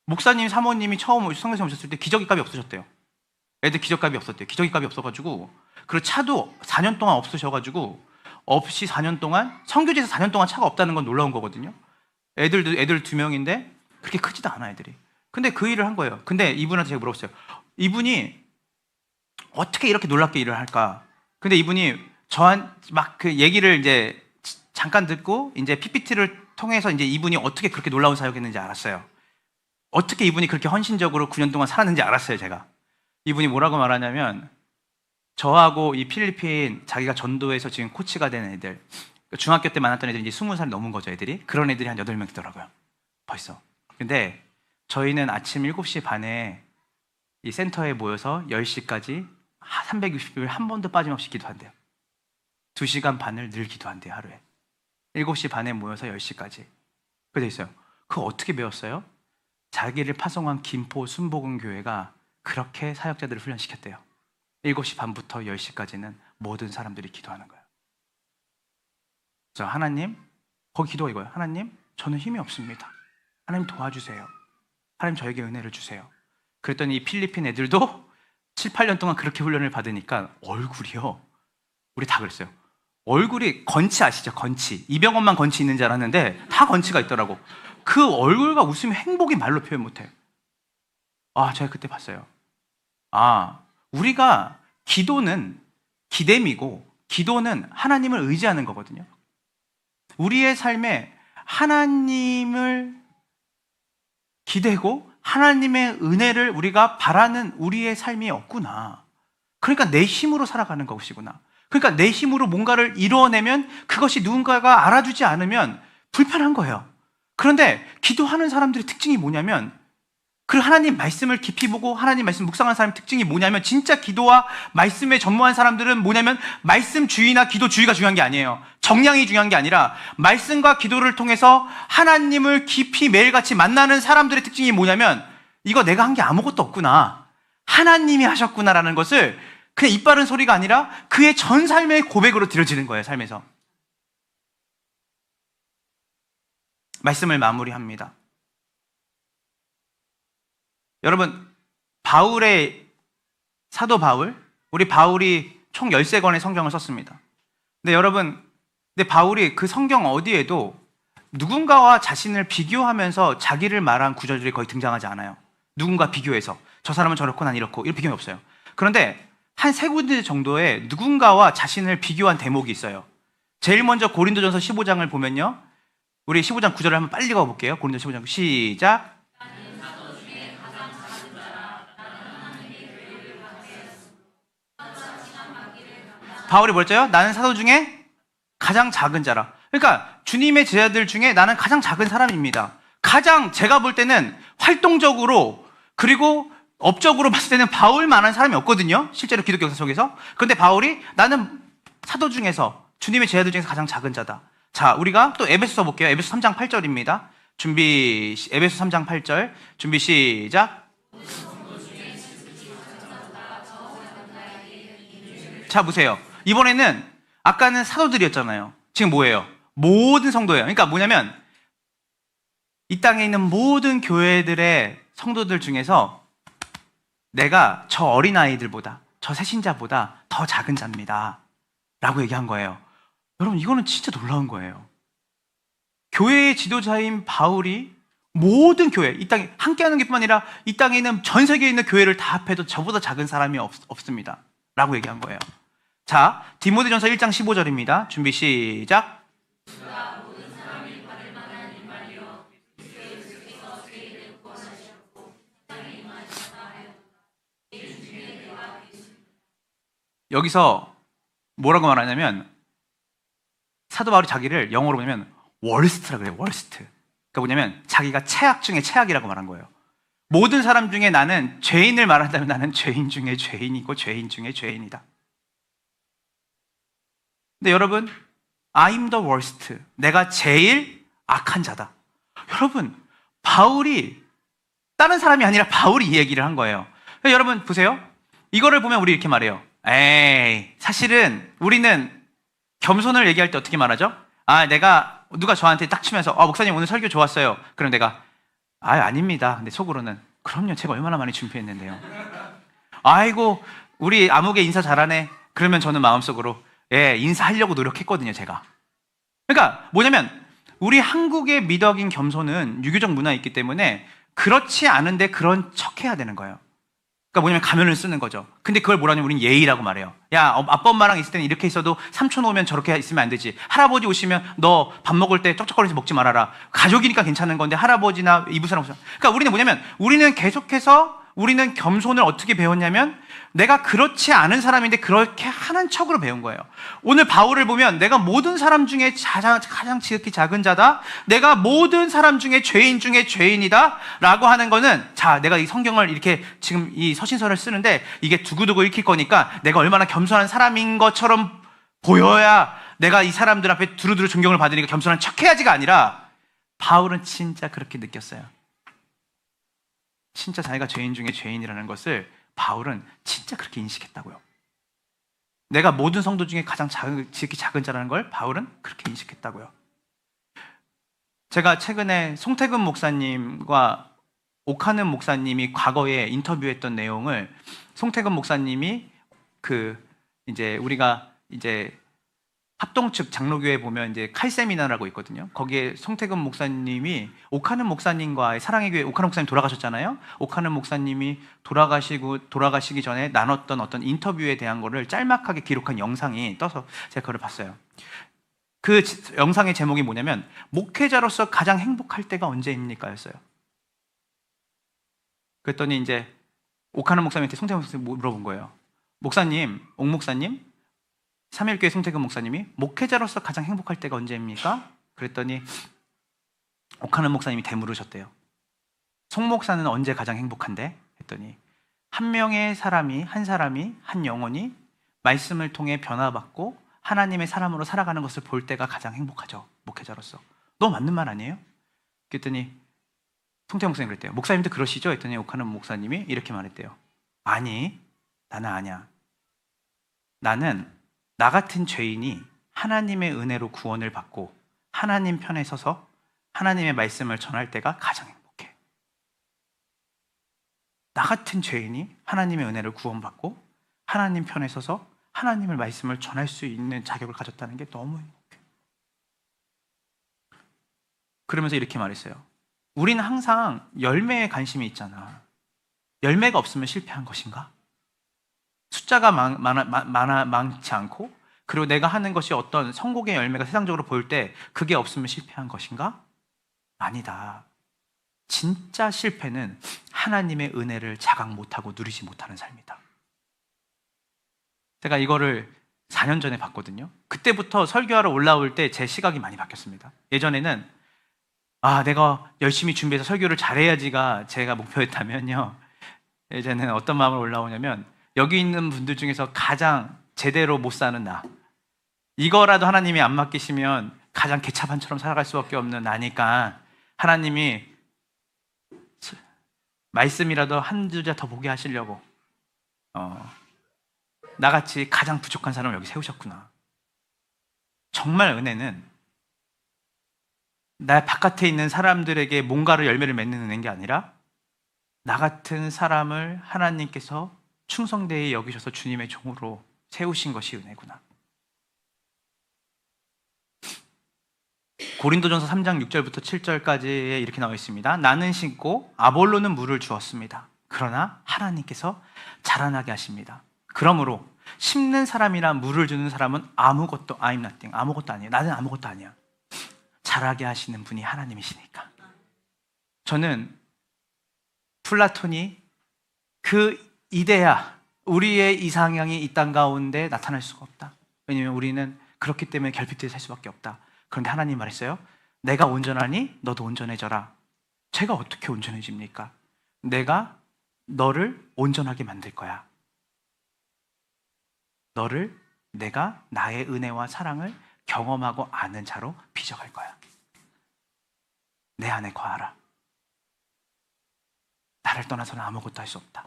목사님, 사모님이 처음 성교사 오셨을 때 기저귀 값이 없으셨대요. 애들 기저값이 없었대요. 기저귀 값이 없어가지고 그리고 차도 4년 동안 없으셔가지고 없이 4년 동안 선교지에서 4년 동안 차가 없다는 건 놀라운 거거든요. 애들 2명인데 그렇게 크지도 않아 애들이. 근데 그 일을 한 거예요. 근데 이분한테 제가 물어봤어요. 이분이 어떻게 이렇게 놀랍게 일을 할까? 근데 이분이 막 그 얘기를 이제 잠깐 듣고 이제 PPT를 통해서 이제 이분이 어떻게 그렇게 놀라운 사역했는지 알았어요. 어떻게 이분이 그렇게 헌신적으로 9년 동안 살았는지 알았어요, 제가. 이분이 뭐라고 말하냐면 저하고 이 필리핀 자기가 전도해서 지금 코치가 된 애들 중학교 때 만났던 애들이 이제 20살 넘은 거죠, 애들이. 그런 애들이 한 8명 있더라고요. 벌써. 근데 저희는 아침 7시 반에 이 센터에 모여서 10시까지 360일 한 번도 빠짐없이 기도한대요. 2시간 반을 늘 기도한대요, 하루에. 7시 반에 모여서 10시까지. 그래 돼 있어요. 그거 어떻게 배웠어요? 자기를 파송한 김포 순복음교회가 그렇게 사역자들을 훈련시켰대요. 7시 반부터 10시까지는 모든 사람들이 기도하는 거예요. 그래서 하나님, 거기 기도가 이거예요. 하나님, 저는 힘이 없습니다. 하나님 도와주세요. 하나님 저에게 은혜를 주세요. 그랬더니 이 필리핀 애들도 7, 8년 동안 그렇게 훈련을 받으니까 얼굴이요. 우리 다 그랬어요. 얼굴이 건치 아시죠? 건치. 이병헌만 건치 있는 줄 알았는데 다 건치가 있더라고. 그 얼굴과 웃음이 행복이 말로 표현 못해요. 제가 그때 봤어요. 우리가 기도는 기댐이고 기도는 하나님을 의지하는 거거든요. 우리의 삶에 하나님을 기대고 하나님의 은혜를 우리가 바라는 우리의 삶이 없구나. 그러니까 내 힘으로 살아가는 것이구나. 그러니까 내 힘으로 뭔가를 이루어내면 그것이 누군가가 알아주지 않으면 불편한 거예요. 그런데 기도하는 사람들의 특징이 뭐냐면 그 하나님 말씀을 깊이 보고 하나님 말씀 묵상하는 사람의 특징이 뭐냐면 진짜 기도와 말씀에 전무한 사람들은 뭐냐면 말씀주의나 기도주의가 중요한 게 아니에요. 정량이 중요한 게 아니라 말씀과 기도를 통해서 하나님을 깊이 매일같이 만나는 사람들의 특징이 뭐냐면 이거 내가 한 게 아무것도 없구나. 하나님이 하셨구나라는 것을 그냥 입 바른 소리가 아니라 그의 전 삶의 고백으로 드려지는 거예요. 삶에서. 말씀을 마무리합니다. 여러분, 사도 바울, 우리 바울이 총 13권의 성경을 썼습니다. 근데 바울이 그 성경 어디에도 누군가와 자신을 비교하면서 자기를 말한 구절들이 거의 등장하지 않아요. 누군가 비교해서 저 사람은 저렇고 난 이렇고 이런 비교는 없어요. 그런데 한 3군데 정도의 누군가와 자신을 비교한 대목이 있어요. 제일 먼저 고린도전서 15장을 보면요. 우리 15장 9절을 한번 빨리 읽어볼게요. 고린도 15장 시작. 바울이 뭐랬죠? 나는 사도 중에 가장 작은 자라. 그러니까 주님의 제자들 중에 나는 가장 작은 사람입니다. 가장 제가 볼 때는 활동적으로 그리고 업적으로 봤을 때는 바울만한 사람이 없거든요. 실제로 기독교 역사 속에서. 그런데 바울이 나는 사도 중에서 주님의 제자들 중에서 가장 작은 자다. 자, 우리가 또 에베소서 볼게요. 에베소 3장 8절입니다. 에베소 3장 8절 준비 시작. 자, 보세요. 이번에는 아까는 사도들이었잖아요. 지금 뭐예요? 모든 성도예요. 그러니까 뭐냐면 이 땅에 있는 모든 교회들의 성도들 중에서 내가 저 어린아이들보다, 저 새신자보다 더 작은 자입니다 라고 얘기한 거예요. 여러분, 이거는 진짜 놀라운 거예요. 교회의 지도자인 바울이 모든 교회, 이 땅에 함께하는 것뿐만 아니라 이 땅에 있는 전 세계에 있는 교회를 다 합해도 저보다 작은 사람이 없습니다 라고 얘기한 거예요. 자, 디모데전서 1장 15절입니다. 준비 시작. 여기서 뭐라고 말하냐면 사도 바울이 자기를 영어로 보면 월스트라고 그래요. 월스트. 그러니까 뭐냐면 자기가 최악 중에 최악이라고 말한 거예요. 모든 사람 중에 나는 죄인을 말한다면 나는 죄인 중에 죄인이고 죄인 중에 죄인이다. 근데 여러분, I'm the worst. 내가 제일 악한 자다. 여러분, 바울이 다른 사람이 아니라 바울이 이 얘기를 한 거예요. 여러분 보세요. 이거를 보면 우리 이렇게 말해요. 에이, 사실은 우리는 겸손을 얘기할 때 어떻게 말하죠? 내가 누가 저한테 딱 치면서 목사님 오늘 설교 좋았어요. 그럼 내가 아닙니다. 근데 속으로는 그럼요, 제가 얼마나 많이 준비했는데요. 아이고, 우리 아무개 인사 잘하네. 그러면 저는 마음속으로 인사하려고 노력했거든요, 제가. 그러니까 뭐냐면 우리 한국의 미덕인 겸손은 유교적 문화에 있기 때문에 그렇지 않은데 그런 척해야 되는 거예요. 그러니까 뭐냐면 가면을 쓰는 거죠. 근데 그걸 뭐라냐면 우리는 예의라고 말해요. 야, 아빠 엄마랑 있을 때는 이렇게 있어도 삼촌 오면 저렇게 있으면 안 되지. 할아버지 오시면 너 밥 먹을 때 쩍쩍거리지 먹지 말아라. 가족이니까 괜찮은 건데 할아버지나 이부 사람. 그러니까 우리는 뭐냐면 우리는 계속해서 우리는 겸손을 어떻게 배웠냐면 내가 그렇지 않은 사람인데 그렇게 하는 척으로 배운 거예요. 오늘 바울을 보면 내가 모든 사람 중에 가장 지극히 작은 자다. 내가 모든 사람 중에 죄인이다. 라고 하는 거는 자, 내가 이 성경을 이렇게 지금 이 서신서를 쓰는데 이게 두고두고 읽힐 거니까 내가 얼마나 겸손한 사람인 것처럼 보여야 내가 이 사람들 앞에 두루두루 존경을 받으니까 겸손한 척해야지가 아니라 바울은 진짜 그렇게 느꼈어요. 진짜 자기가 죄인 중에 죄인이라는 것을 바울은 진짜 그렇게 인식했다고요. 내가 모든 성도 중에 가장 지극히 작은 자라는 걸 바울은 그렇게 인식했다고요. 제가 최근에 송태근 목사님과 오카는 목사님이 과거에 인터뷰했던 내용을 송태근 목사님이 우리가 합동 측 장로교회 보면 이제 칼세미나라고 있거든요. 거기에 송태근 목사님이 오카는 목사님과의 사랑의 교회, 오카는 목사님 돌아가셨잖아요. 오카는 목사님이 돌아가시기 전에 나눴던 어떤 인터뷰에 대한 거를 짤막하게 기록한 영상이 떠서 제가 그걸 봤어요. 그 영상의 제목이 뭐냐면 목회자로서 가장 행복할 때가 언제입니까? 였어요. 그랬더니 이제 오카는 목사님한테 송태근 목사님이 물어본 거예요. 목사님, 옥 목사님, 3일교회 송태근 목사님이 목회자로서 가장 행복할 때가 언제입니까? 그랬더니 오카는 목사님이 되물으셨대요. 송 목사는 언제 가장 행복한데? 했더니 한 사람이 한 영혼이 말씀을 통해 변화받고 하나님의 사람으로 살아가는 것을 볼 때가 가장 행복하죠. 목회자로서. 너무 맞는 말 아니에요? 그랬더니 송태근 목사님 그랬대요. 목사님도 그러시죠? 했더니 오카는 목사님이 이렇게 말했대요. 아니, 나는 아니야. 나는 나 같은 죄인이 하나님의 은혜로 구원을 받고 하나님 편에 서서 하나님의 말씀을 전할 때가 가장 행복해. 나 같은 죄인이 하나님의 은혜를 구원받고 하나님 편에 서서 하나님의 말씀을 전할 수 있는 자격을 가졌다는 게 너무 행복해. 그러면서 이렇게 말했어요. 우리는 항상 열매에 관심이 있잖아. 열매가 없으면 실패한 것인가? 숫자가 많지 않고 그리고 내가 하는 것이 어떤 성공의 열매가 세상적으로 보일 때 그게 없으면 실패한 것인가? 아니다. 진짜 실패는 하나님의 은혜를 자각 못하고 누리지 못하는 삶이다. 제가 이거를 4년 전에 봤거든요. 그때부터 설교하러 올라올 때 제 시각이 많이 바뀌었습니다. 예전에는 내가 열심히 준비해서 설교를 잘해야지가 제가 목표였다면요. 이제는 어떤 마음으로 올라오냐면 여기 있는 분들 중에서 가장 제대로 못 사는 나, 이거라도 하나님이 안 맡기시면 가장 개차반처럼 살아갈 수밖에 없는 나니까 하나님이 말씀이라도 한두 자 더 보게 하시려고 나같이 가장 부족한 사람을 여기 세우셨구나. 정말 은혜는 나 바깥에 있는 사람들에게 뭔가를 열매를 맺는 은혜인 게 아니라 나 같은 사람을 하나님께서 충성되이 여기셔서 주님의 종으로 세우신 것이 은혜구나. 고린도전서 3장 6절부터 7절까지에 이렇게 나와 있습니다. 나는 심고 아볼로는 물을 주었습니다. 그러나 하나님께서 자라나게 하십니다. 그러므로 심는 사람이나 물을 주는 사람은 아무것도 I'm nothing, 아무것도 아니에요. 나는 아무것도 아니야. 자라게 하시는 분이 하나님이시니까. 저는 플라톤이 그 이데아, 우리의 이상향이 이 땅 가운데 나타날 수가 없다. 왜냐하면 우리는 그렇기 때문에 결핍되어 살 수밖에 없다. 그런데 하나님 말했어요. 내가 온전하니 너도 온전해져라. 제가 어떻게 온전해집니까? 내가 너를 온전하게 만들 거야. 너를 내가 나의 은혜와 사랑을 경험하고 아는 자로 빚어갈 거야. 내 안에 거하라. 나를 떠나서는 아무것도 할 수 없다.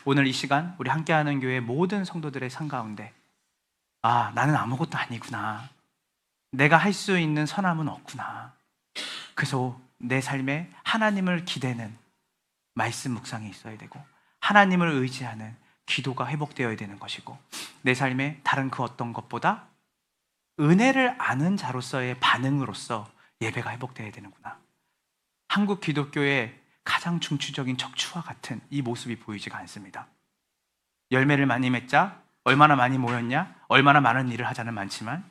오늘 이 시간 우리 함께하는 교회 모든 성도들의 삶 가운데 나는 아무것도 아니구나. 내가 할 수 있는 선함은 없구나. 그래서 내 삶에 하나님을 기대는 말씀 묵상이 있어야 되고 하나님을 의지하는 기도가 회복되어야 되는 것이고 내 삶에 다른 그 어떤 것보다 은혜를 아는 자로서의 반응으로서 예배가 회복되어야 되는구나. 한국 기독교의 가장 중추적인 척추와 같은 이 모습이 보이지가 않습니다. 열매를 많이 맺자, 얼마나 많이 모였냐, 얼마나 많은 일을 하자는 많지만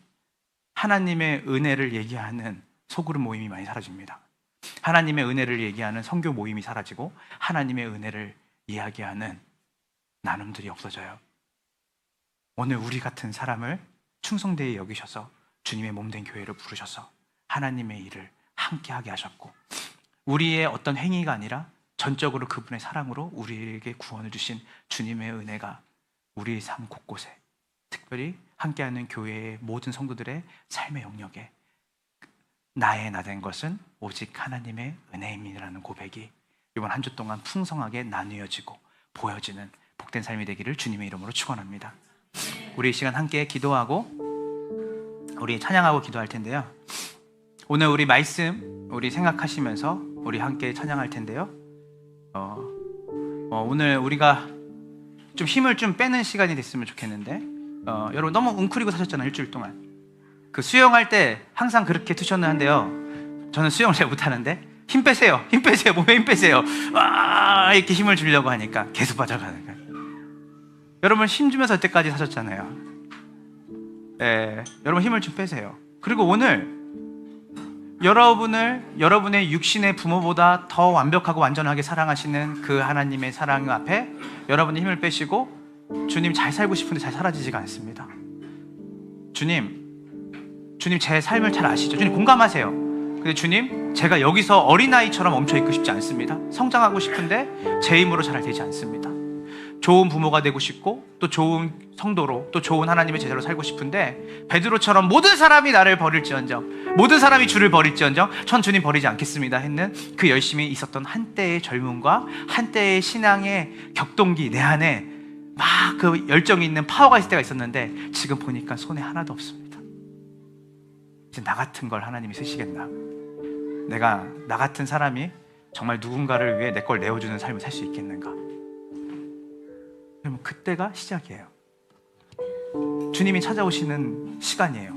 하나님의 은혜를 얘기하는 소그룹 모임이 많이 사라집니다. 하나님의 은혜를 얘기하는 선교 모임이 사라지고 하나님의 은혜를 이야기하는 나눔들이 없어져요. 오늘 우리 같은 사람을 충성되이 여기셔서 주님의 몸된 교회를 부르셔서 하나님의 일을 함께하게 하셨고 우리의 어떤 행위가 아니라 전적으로 그분의 사랑으로 우리에게 구원을 주신 주님의 은혜가 우리의 삶 곳곳에 특별히 함께하는 교회의 모든 성도들의 삶의 영역에 나의 나 된 것은 오직 하나님의 은혜입니다라는 고백이 이번 한 주 동안 풍성하게 나누어지고 보여지는 복된 삶이 되기를 주님의 이름으로 축원합니다. 우리 이 시간 함께 기도하고 우리 찬양하고 기도할 텐데요. 오늘 우리 말씀 우리 생각하시면서 우리 함께 찬양할 텐데요. 오늘 우리가 좀 힘을 좀 빼는 시간이 됐으면 좋겠는데 여러분 너무 웅크리고 사셨잖아요. 일주일 동안 그 수영할 때 항상 그렇게 투셔는 한데요. 저는 수영을 잘 못하는데 힘 빼세요. 힘 빼세요. 몸에 힘 빼세요. 와 이렇게 힘을 주려고 하니까 계속 빠져가는 거예요. 여러분 힘 주면서 이때까지 사셨잖아요. 여러분 힘을 좀 빼세요. 그리고 오늘 여러분의 육신의 부모보다 더 완벽하고 완전하게 사랑하시는 그 하나님의 사랑 앞에 여러분의 힘을 빼시고 주님 잘 살고 싶은데 잘 사라지지가 않습니다. 주님 제 삶을 잘 아시죠? 주님 공감하세요. 근데 주님 제가 여기서 어린아이처럼 멈춰있고 싶지 않습니다. 성장하고 싶은데 제 힘으로 잘 되지 않습니다. 좋은 부모가 되고 싶고 또 좋은 성도로 또 좋은 하나님의 제자로 살고 싶은데 베드로처럼 모든 사람이 나를 버릴지언정 모든 사람이 주를 버릴지언정 전 주님 버리지 않겠습니다 했는 그 열심히 있었던 한때의 젊음과 한때의 신앙의 격동기 내 안에 막 그 열정이 있는 파워가 있을 때가 있었는데 지금 보니까 손에 하나도 없습니다. 이제 나 같은 걸 하나님이 쓰시겠나. 내가 나 같은 사람이 정말 누군가를 위해 내 걸 내어주는 삶을 살 수 있겠는가. 여러분 그때가 시작이에요. 주님이 찾아오시는 시간이에요.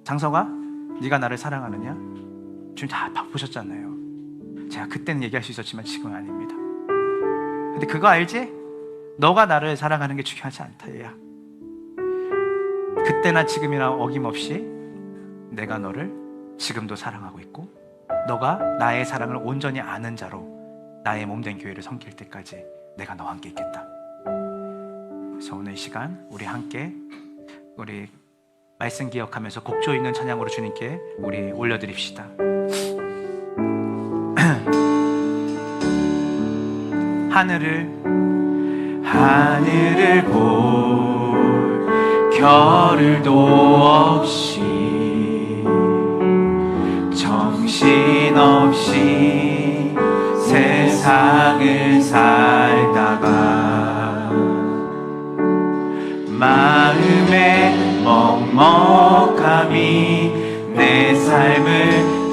장서가 네가 나를 사랑하느냐? 주님 다 보셨잖아요. 제가 그때는 얘기할 수 있었지만 지금은 아닙니다. 근데 그거 알지? 너가 나를 사랑하는 게 중요하지 않다 얘야. 그때나 지금이나 어김없이 내가 너를 지금도 사랑하고 있고 너가 나의 사랑을 온전히 아는 자로 나의 몸된 교회를 섬길 때까지 내가 너와 함께 있겠다. 그래서 오늘 이 시간 우리 함께 우리 말씀 기억하면서 곡조 있는 찬양으로 주님께 우리 올려드립시다. 하늘을 볼 겨를도 없이 정신없이 세상을 살다가 마음에 먹먹함이 내 삶을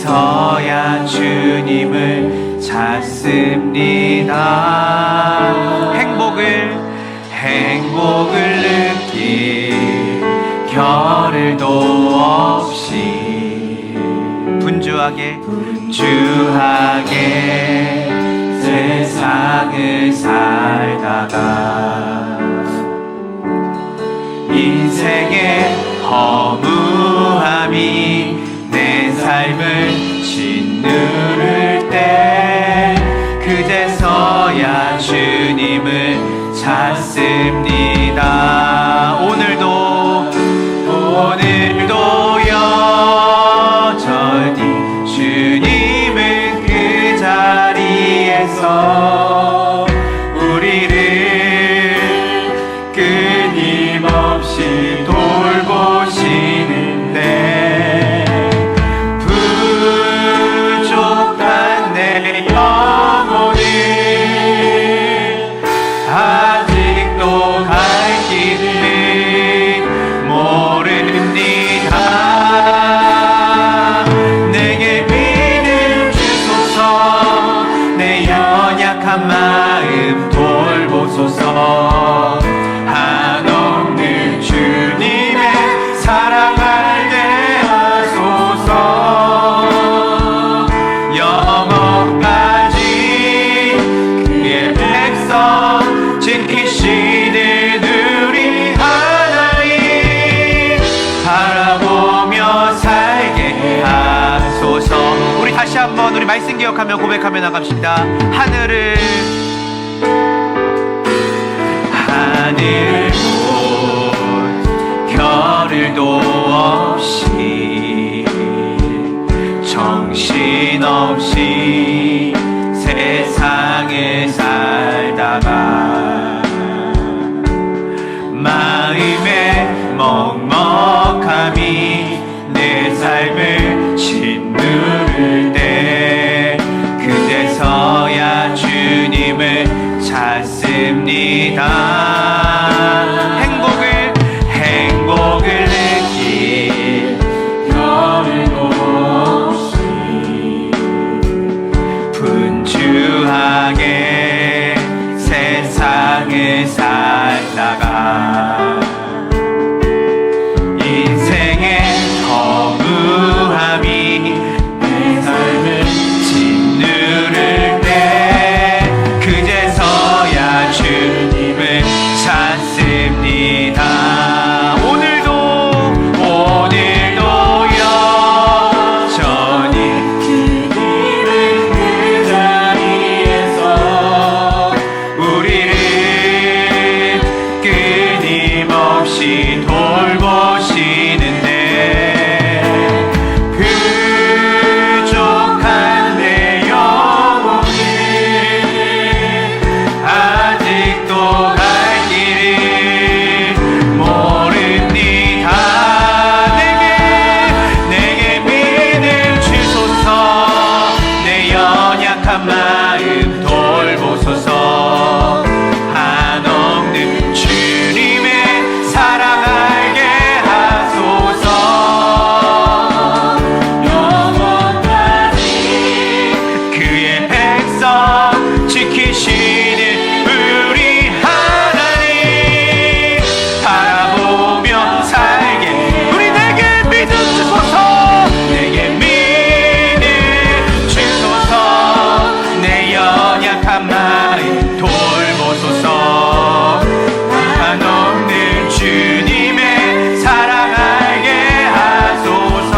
그제서야 주님을 찾습니다. 행복을 느낄 겨를도 없이 분주하게 세상을 살다가 인생의 허무함이 내 삶을 짓누를 때 그제서야 주님을 찾습니다. 오늘도 여전히 주님은 그 자리에서 우리를 끊임없이 돌보시는데 부족한 내 영혼을 아직도 갈 길을 모릅니다. 내게 믿음 주소서. 내 연약한 마음 돌보소서. 한없는 주님의 사랑 알게 하소서. 영원까지 그의 백성 지키시는 우리 하나님 바라보며 살게 하소서. 우리 다시 한번 우리 말씀 기억하며 고백하며 나갑시다. 하늘도 겨를도 없이 정신없이 세상을 살다가 마음의 먹먹함이 내 삶을 짓누를 때 그제서야 주님을 찾습니다. 행복을 느낄 겨를도 없이 분주하게 세상을 살다가 인생의 허무함이 내 삶을 짓누를 때 그제서야 주님을 찾습니다. 오늘도 여전히 주님은 그 자리에서 우리를 끊임없이 돌보시는데 부족한 내 영혼을 아직도 갈 길을 모릅니다. 내게 믿음 주소서. 내 연약한 마음 돌보소서. 한없는 주님의 사랑 알게 하소서. 영원까지 그의 백성 지키시는 우리 하나님 바라보며 살게 우리 내게 믿음 주소서. 내게 믿음 주소서. 내 연약한 마음 돌보소서. 한없는 주님의 사랑 알게 하소서.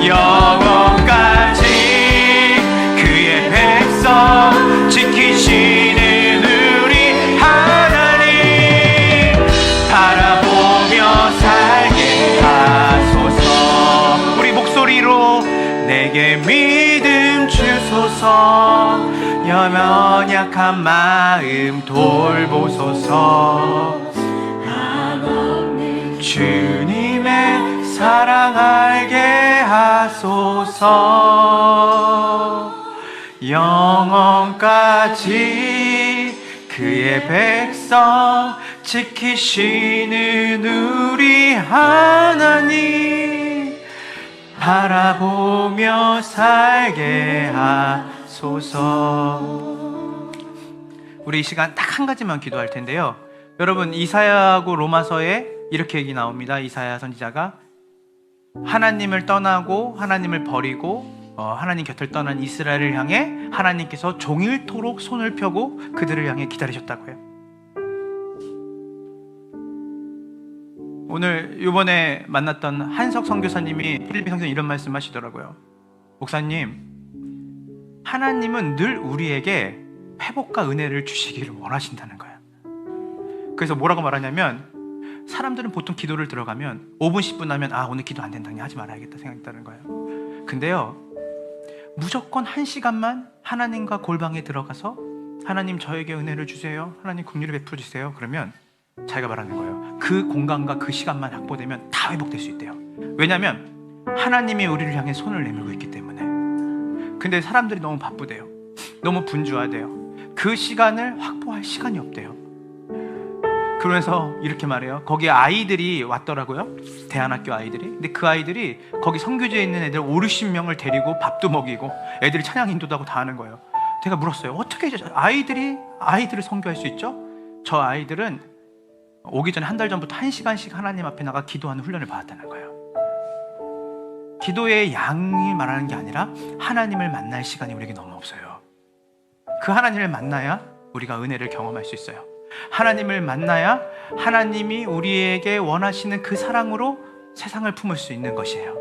영원까지 그의 백성 지키시는 우리 하나님 바라보며 살게 하소서. 우리 목소리로 내게 믿음 주소서. 연약한 마음 돌보소서. 주님의 사랑 알게 하소서. 영원까지 그의 백성 지키시는 우리 하나님 바라보며 살게 하소서. 우리 이 시간 딱 한 가지만 기도할 텐데요. 여러분, 이사야하고 로마서에 이렇게 얘기 나옵니다. 이사야 선지자가 하나님을 떠나고 하나님을 버리고 하나님 곁을 떠난 이스라엘을 향해 하나님께서 종일토록 손을 펴고 그들을 향해 기다리셨다고요. 오늘 이번에 만났던 한석 선교사님이 필리핀 성경에 이런 말씀 하시더라고요. 목사님, 하나님은 늘 우리에게 회복과 은혜를 주시기를 원하신다는 거예요. 그래서 뭐라고 말하냐면, 사람들은 보통 기도를 들어가면 5분 10분 하면 오늘 기도 안 된다, 하지 말아야겠다 생각했다는 거예요. 근데요, 무조건 1시간만 하나님과 골방에 들어가서 하나님 저에게 은혜를 주세요, 하나님 긍휼을 베풀어 주세요, 그러면 자기가 말하는 거예요. 그 공간과 그 시간만 확보되면 다 회복될 수 있대요. 왜냐하면 하나님이 우리를 향해 손을 내밀고 있기 때문에. 근데 사람들이 너무 바쁘대요. 너무 분주하대요. 그 시간을 확보할 시간이 없대요. 그러면서 이렇게 말해요. 거기 아이들이 왔더라고요. 대안학교 아이들이. 근데 그 아이들이 거기 선교지에 있는 애들 50-60명을 데리고 밥도 먹이고 애들이 찬양 인도도 하고 다 하는 거예요. 제가 물었어요. 어떻게 아이들을 선교할 수 있죠? 저 아이들은 오기 전에 한 달 전부터 1시간씩 하나님 앞에 나가 기도하는 훈련을 받았다는 거예요. 기도의 양이 말하는 게 아니라 하나님을 만날 시간이 우리에게 너무 없어요. 그 하나님을 만나야 우리가 은혜를 경험할 수 있어요. 하나님을 만나야 하나님이 우리에게 원하시는 그 사랑으로 세상을 품을 수 있는 것이에요.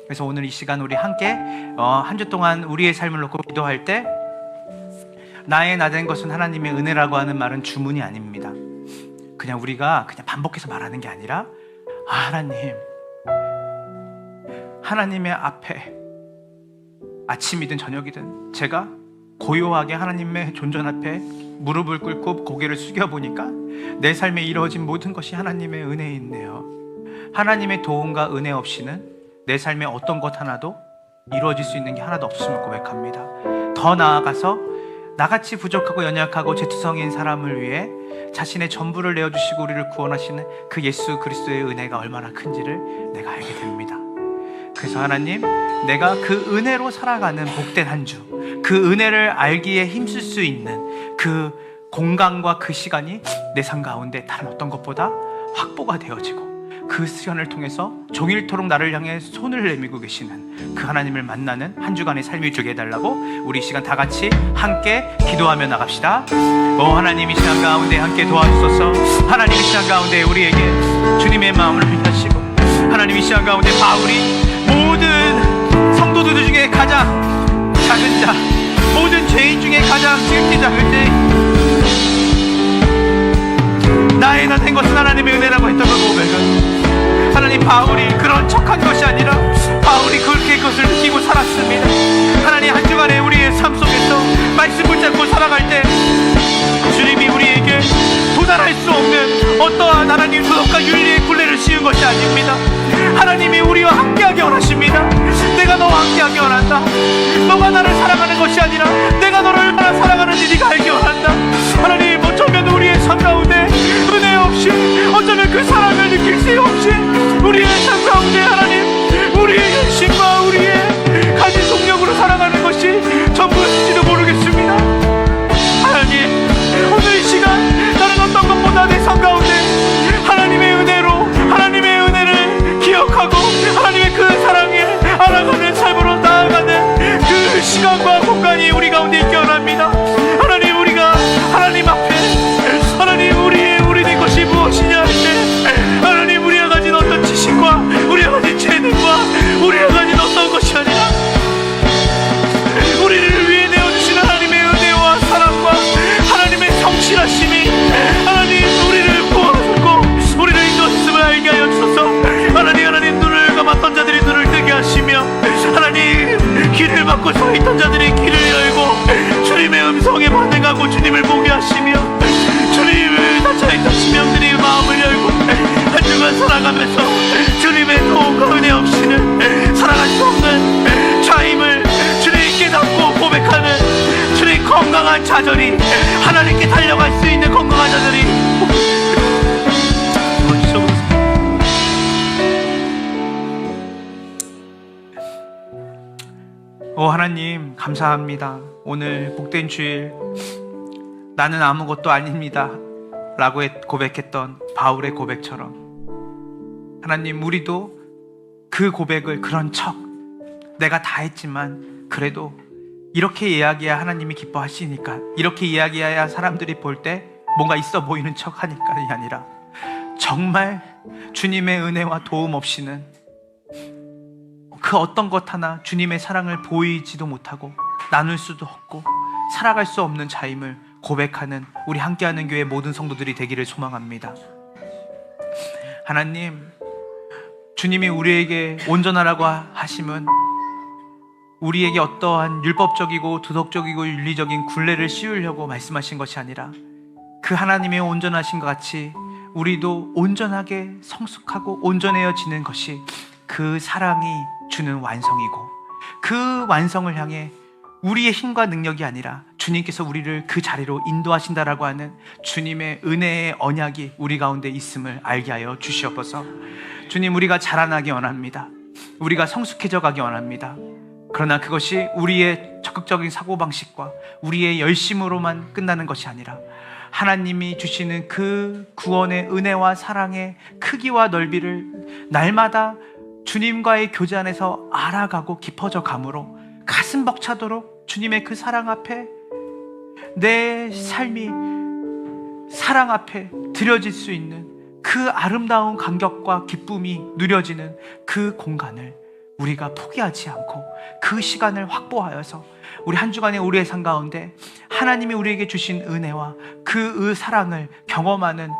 그래서 오늘 이 시간 우리 함께 한 주 동안 우리의 삶을 놓고 기도할 때, 나의 나 된 것은 하나님의 은혜라고 하는 말은 주문이 아닙니다. 그냥 우리가 그냥 반복해서 말하는 게 아니라, 하나님의 앞에 아침이든 저녁이든 제가 고요하게 하나님의 존전 앞에 무릎을 꿇고 고개를 숙여보니까 내 삶에 이루어진 모든 것이 하나님의 은혜인데요, 하나님의 도움과 은혜 없이는 내 삶에 어떤 것 하나도 이루어질 수 있는 게 하나도 없음을 고백합니다. 더 나아가서 나같이 부족하고 연약하고 죄투성인 사람을 위해 자신의 전부를 내어주시고 우리를 구원하시는 그 예수 그리스도의 은혜가 얼마나 큰지를 내가 알게 됩니다. 그래서 하나님, 내가 그 은혜로 살아가는 복된 한 주, 그 은혜를 알기에 힘쓸 수 있는 그 공간과 그 시간이 내 삶 가운데 다른 어떤 것보다 확보가 되어지고, 그 시간을 통해서 종일토록 나를 향해 손을 내밀고 계시는 그 하나님을 만나는 한 주간의 삶이 되게 해달라고 우리 이 시간 다 같이 함께 기도하며 나갑시다. 하나님, 이 시간 가운데 함께 도와주소서. 하나님, 이 시간 가운데 우리에게 주님의 마음을 펼치시고, 하나님, 이 시간 가운데 바울이 모든 성도들 중에 가장 작은 자, 모든 죄인 중에 가장 지극히 작을 때 나의 나 된 것은 하나님의 은혜라고 했던 그 고백은, 하나님, 바울이 그런 척한 것이 아니라 바울이 그렇게 그것을 느끼고 살았습니다. 하나님, 한 주간에 우리의 삶 속에서 말씀 붙잡고 살아갈 때 주님이 우리에게 도달할 수 없는 어떠한 하나님 도덕과 윤리의 굴레를 씌운 것이 아닙니다. 하나님이 우리와 함께하기 원하십니다. 내가 너와 함께하기 원한다. 너가 나를 사랑하는 것이 아니라 내가 너를 얼마나 사랑하는지 네가 알기 원한다. 하나님, 어쩌면 우리의 삶 가운데 은혜 없이, 어쩌면 그 사랑을 느낄 수 없이 우리의 삶 가운데 하나님, 우리의 열심과 우리의 가진 속력으로 살아가는 것이 전부일지도 모르겠습니다. 하나님, 오늘 이 시간 다른 어떤 것보다 내 삶 가운데 하나님의 은혜로, 하나님의 은혜를 기억하고 하나님의 그 사랑에 알아가는 삶으로 나아가는 그 시간과 공간이 우리 가운데 있기 원합니다. 하나님, 우리가 하나님 앞에 하나님 우리 된 것이 무엇이냐 할 때, 하나님, 우리가 가진 어떤 지식과 우리가 가진 재능과 우리가 가진 어떤 것이 아니라 우리를 위해 내어주시는 하나님의 은혜와 사랑과 하나님의 성실하심이 하나님 우리를 구원하셨고 우리를 인도하셨음을 알게 하여 주소서. 하나님, 눈을 감았던 자들이 눈을 뜨게 하시며, 하나님, 길을 막고 서 있던 자들이 길을 열고 주님의 음성에 반응하고 주님을 보게 하시며, 주님을 닫혀있던 지명들이 마음을 열고 한 주간 살아가면서 주님의 도움과 은혜 없이는 살아갈 수 없는 자임을 주님 깨닫고 고백하는 주님 건강한 자절이, 하나님께 달려갈 수 있는 건강한 자절이 하나님 감사합니다. 오늘 복된 주일 나는 아무것도 아닙니다 라고 고백했던 바울의 고백처럼 하나님, 우리도 그 고백을 그런 척 내가 다 했지만 그래도 이렇게 이야기해야 하나님이 기뻐하시니까, 이렇게 이야기해야 사람들이 볼 때 뭔가 있어 보이는 척 하니까이 아니라 정말 주님의 은혜와 도움 없이는 그 어떤 것 하나 주님의 사랑을 보이지도 못하고 나눌 수도 없고 살아갈 수 없는 자임을 고백하는 우리 함께하는 교회 모든 성도들이 되기를 소망합니다. 하나님, 주님이 우리에게 온전하라고 하심은 우리에게 어떠한 율법적이고 도덕적이고 윤리적인 굴레를 씌우려고 말씀하신 것이 아니라 그 하나님의 온전하신 것 같이 우리도 온전하게 성숙하고 온전해지는 것이 그 사랑이 주는 완성이고, 그 완성을 향해 우리의 힘과 능력이 아니라 주님께서 우리를 그 자리로 인도하신다라고 하는 주님의 은혜의 언약이 우리 가운데 있음을 알게 하여 주시옵소서. 주님, 우리가 자라나기 원합니다. 우리가 성숙해져 가기 원합니다. 그러나 그것이 우리의 적극적인 사고방식과 우리의 열심으로만 끝나는 것이 아니라 하나님이 주시는 그 구원의 은혜와 사랑의 크기와 넓이를 날마다 주님과의 교제 안에서 알아가고 깊어져 감으로 가슴 벅차도록 주님의 그 사랑 앞에 내 삶이 사랑 앞에 드려질 수 있는 그 아름다운 감격과 기쁨이 누려지는 그 공간을 우리가 포기하지 않고 그 시간을 확보하여서 우리 한 주간의 우리의 삶 가운데 하나님이 우리에게 주신 은혜와 그 사랑을 경험하는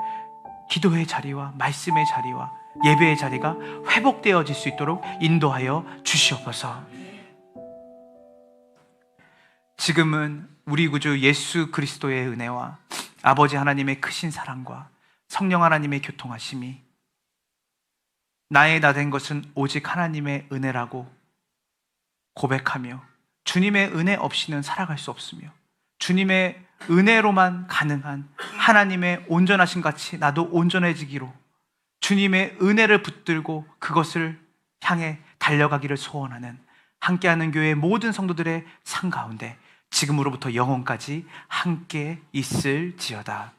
기도의 자리와 말씀의 자리와 예배의 자리가 회복되어질 수 있도록 인도하여 주시옵소서. 지금은 우리 구주 예수 그리스도의 은혜와 아버지 하나님의 크신 사랑과 성령 하나님의 교통하심이 나의 나 된 것은 오직 하나님의 은혜라고 고백하며 주님의 은혜 없이는 살아갈 수 없으며 주님의 은혜로만 가능한 하나님의 온전하신 같이 나도 온전해지기로 주님의 은혜를 붙들고 그것을 향해 달려가기를 소원하는 함께하는 교회 모든 성도들의 삶 가운데 지금으로부터 영원까지 함께 있을지어다.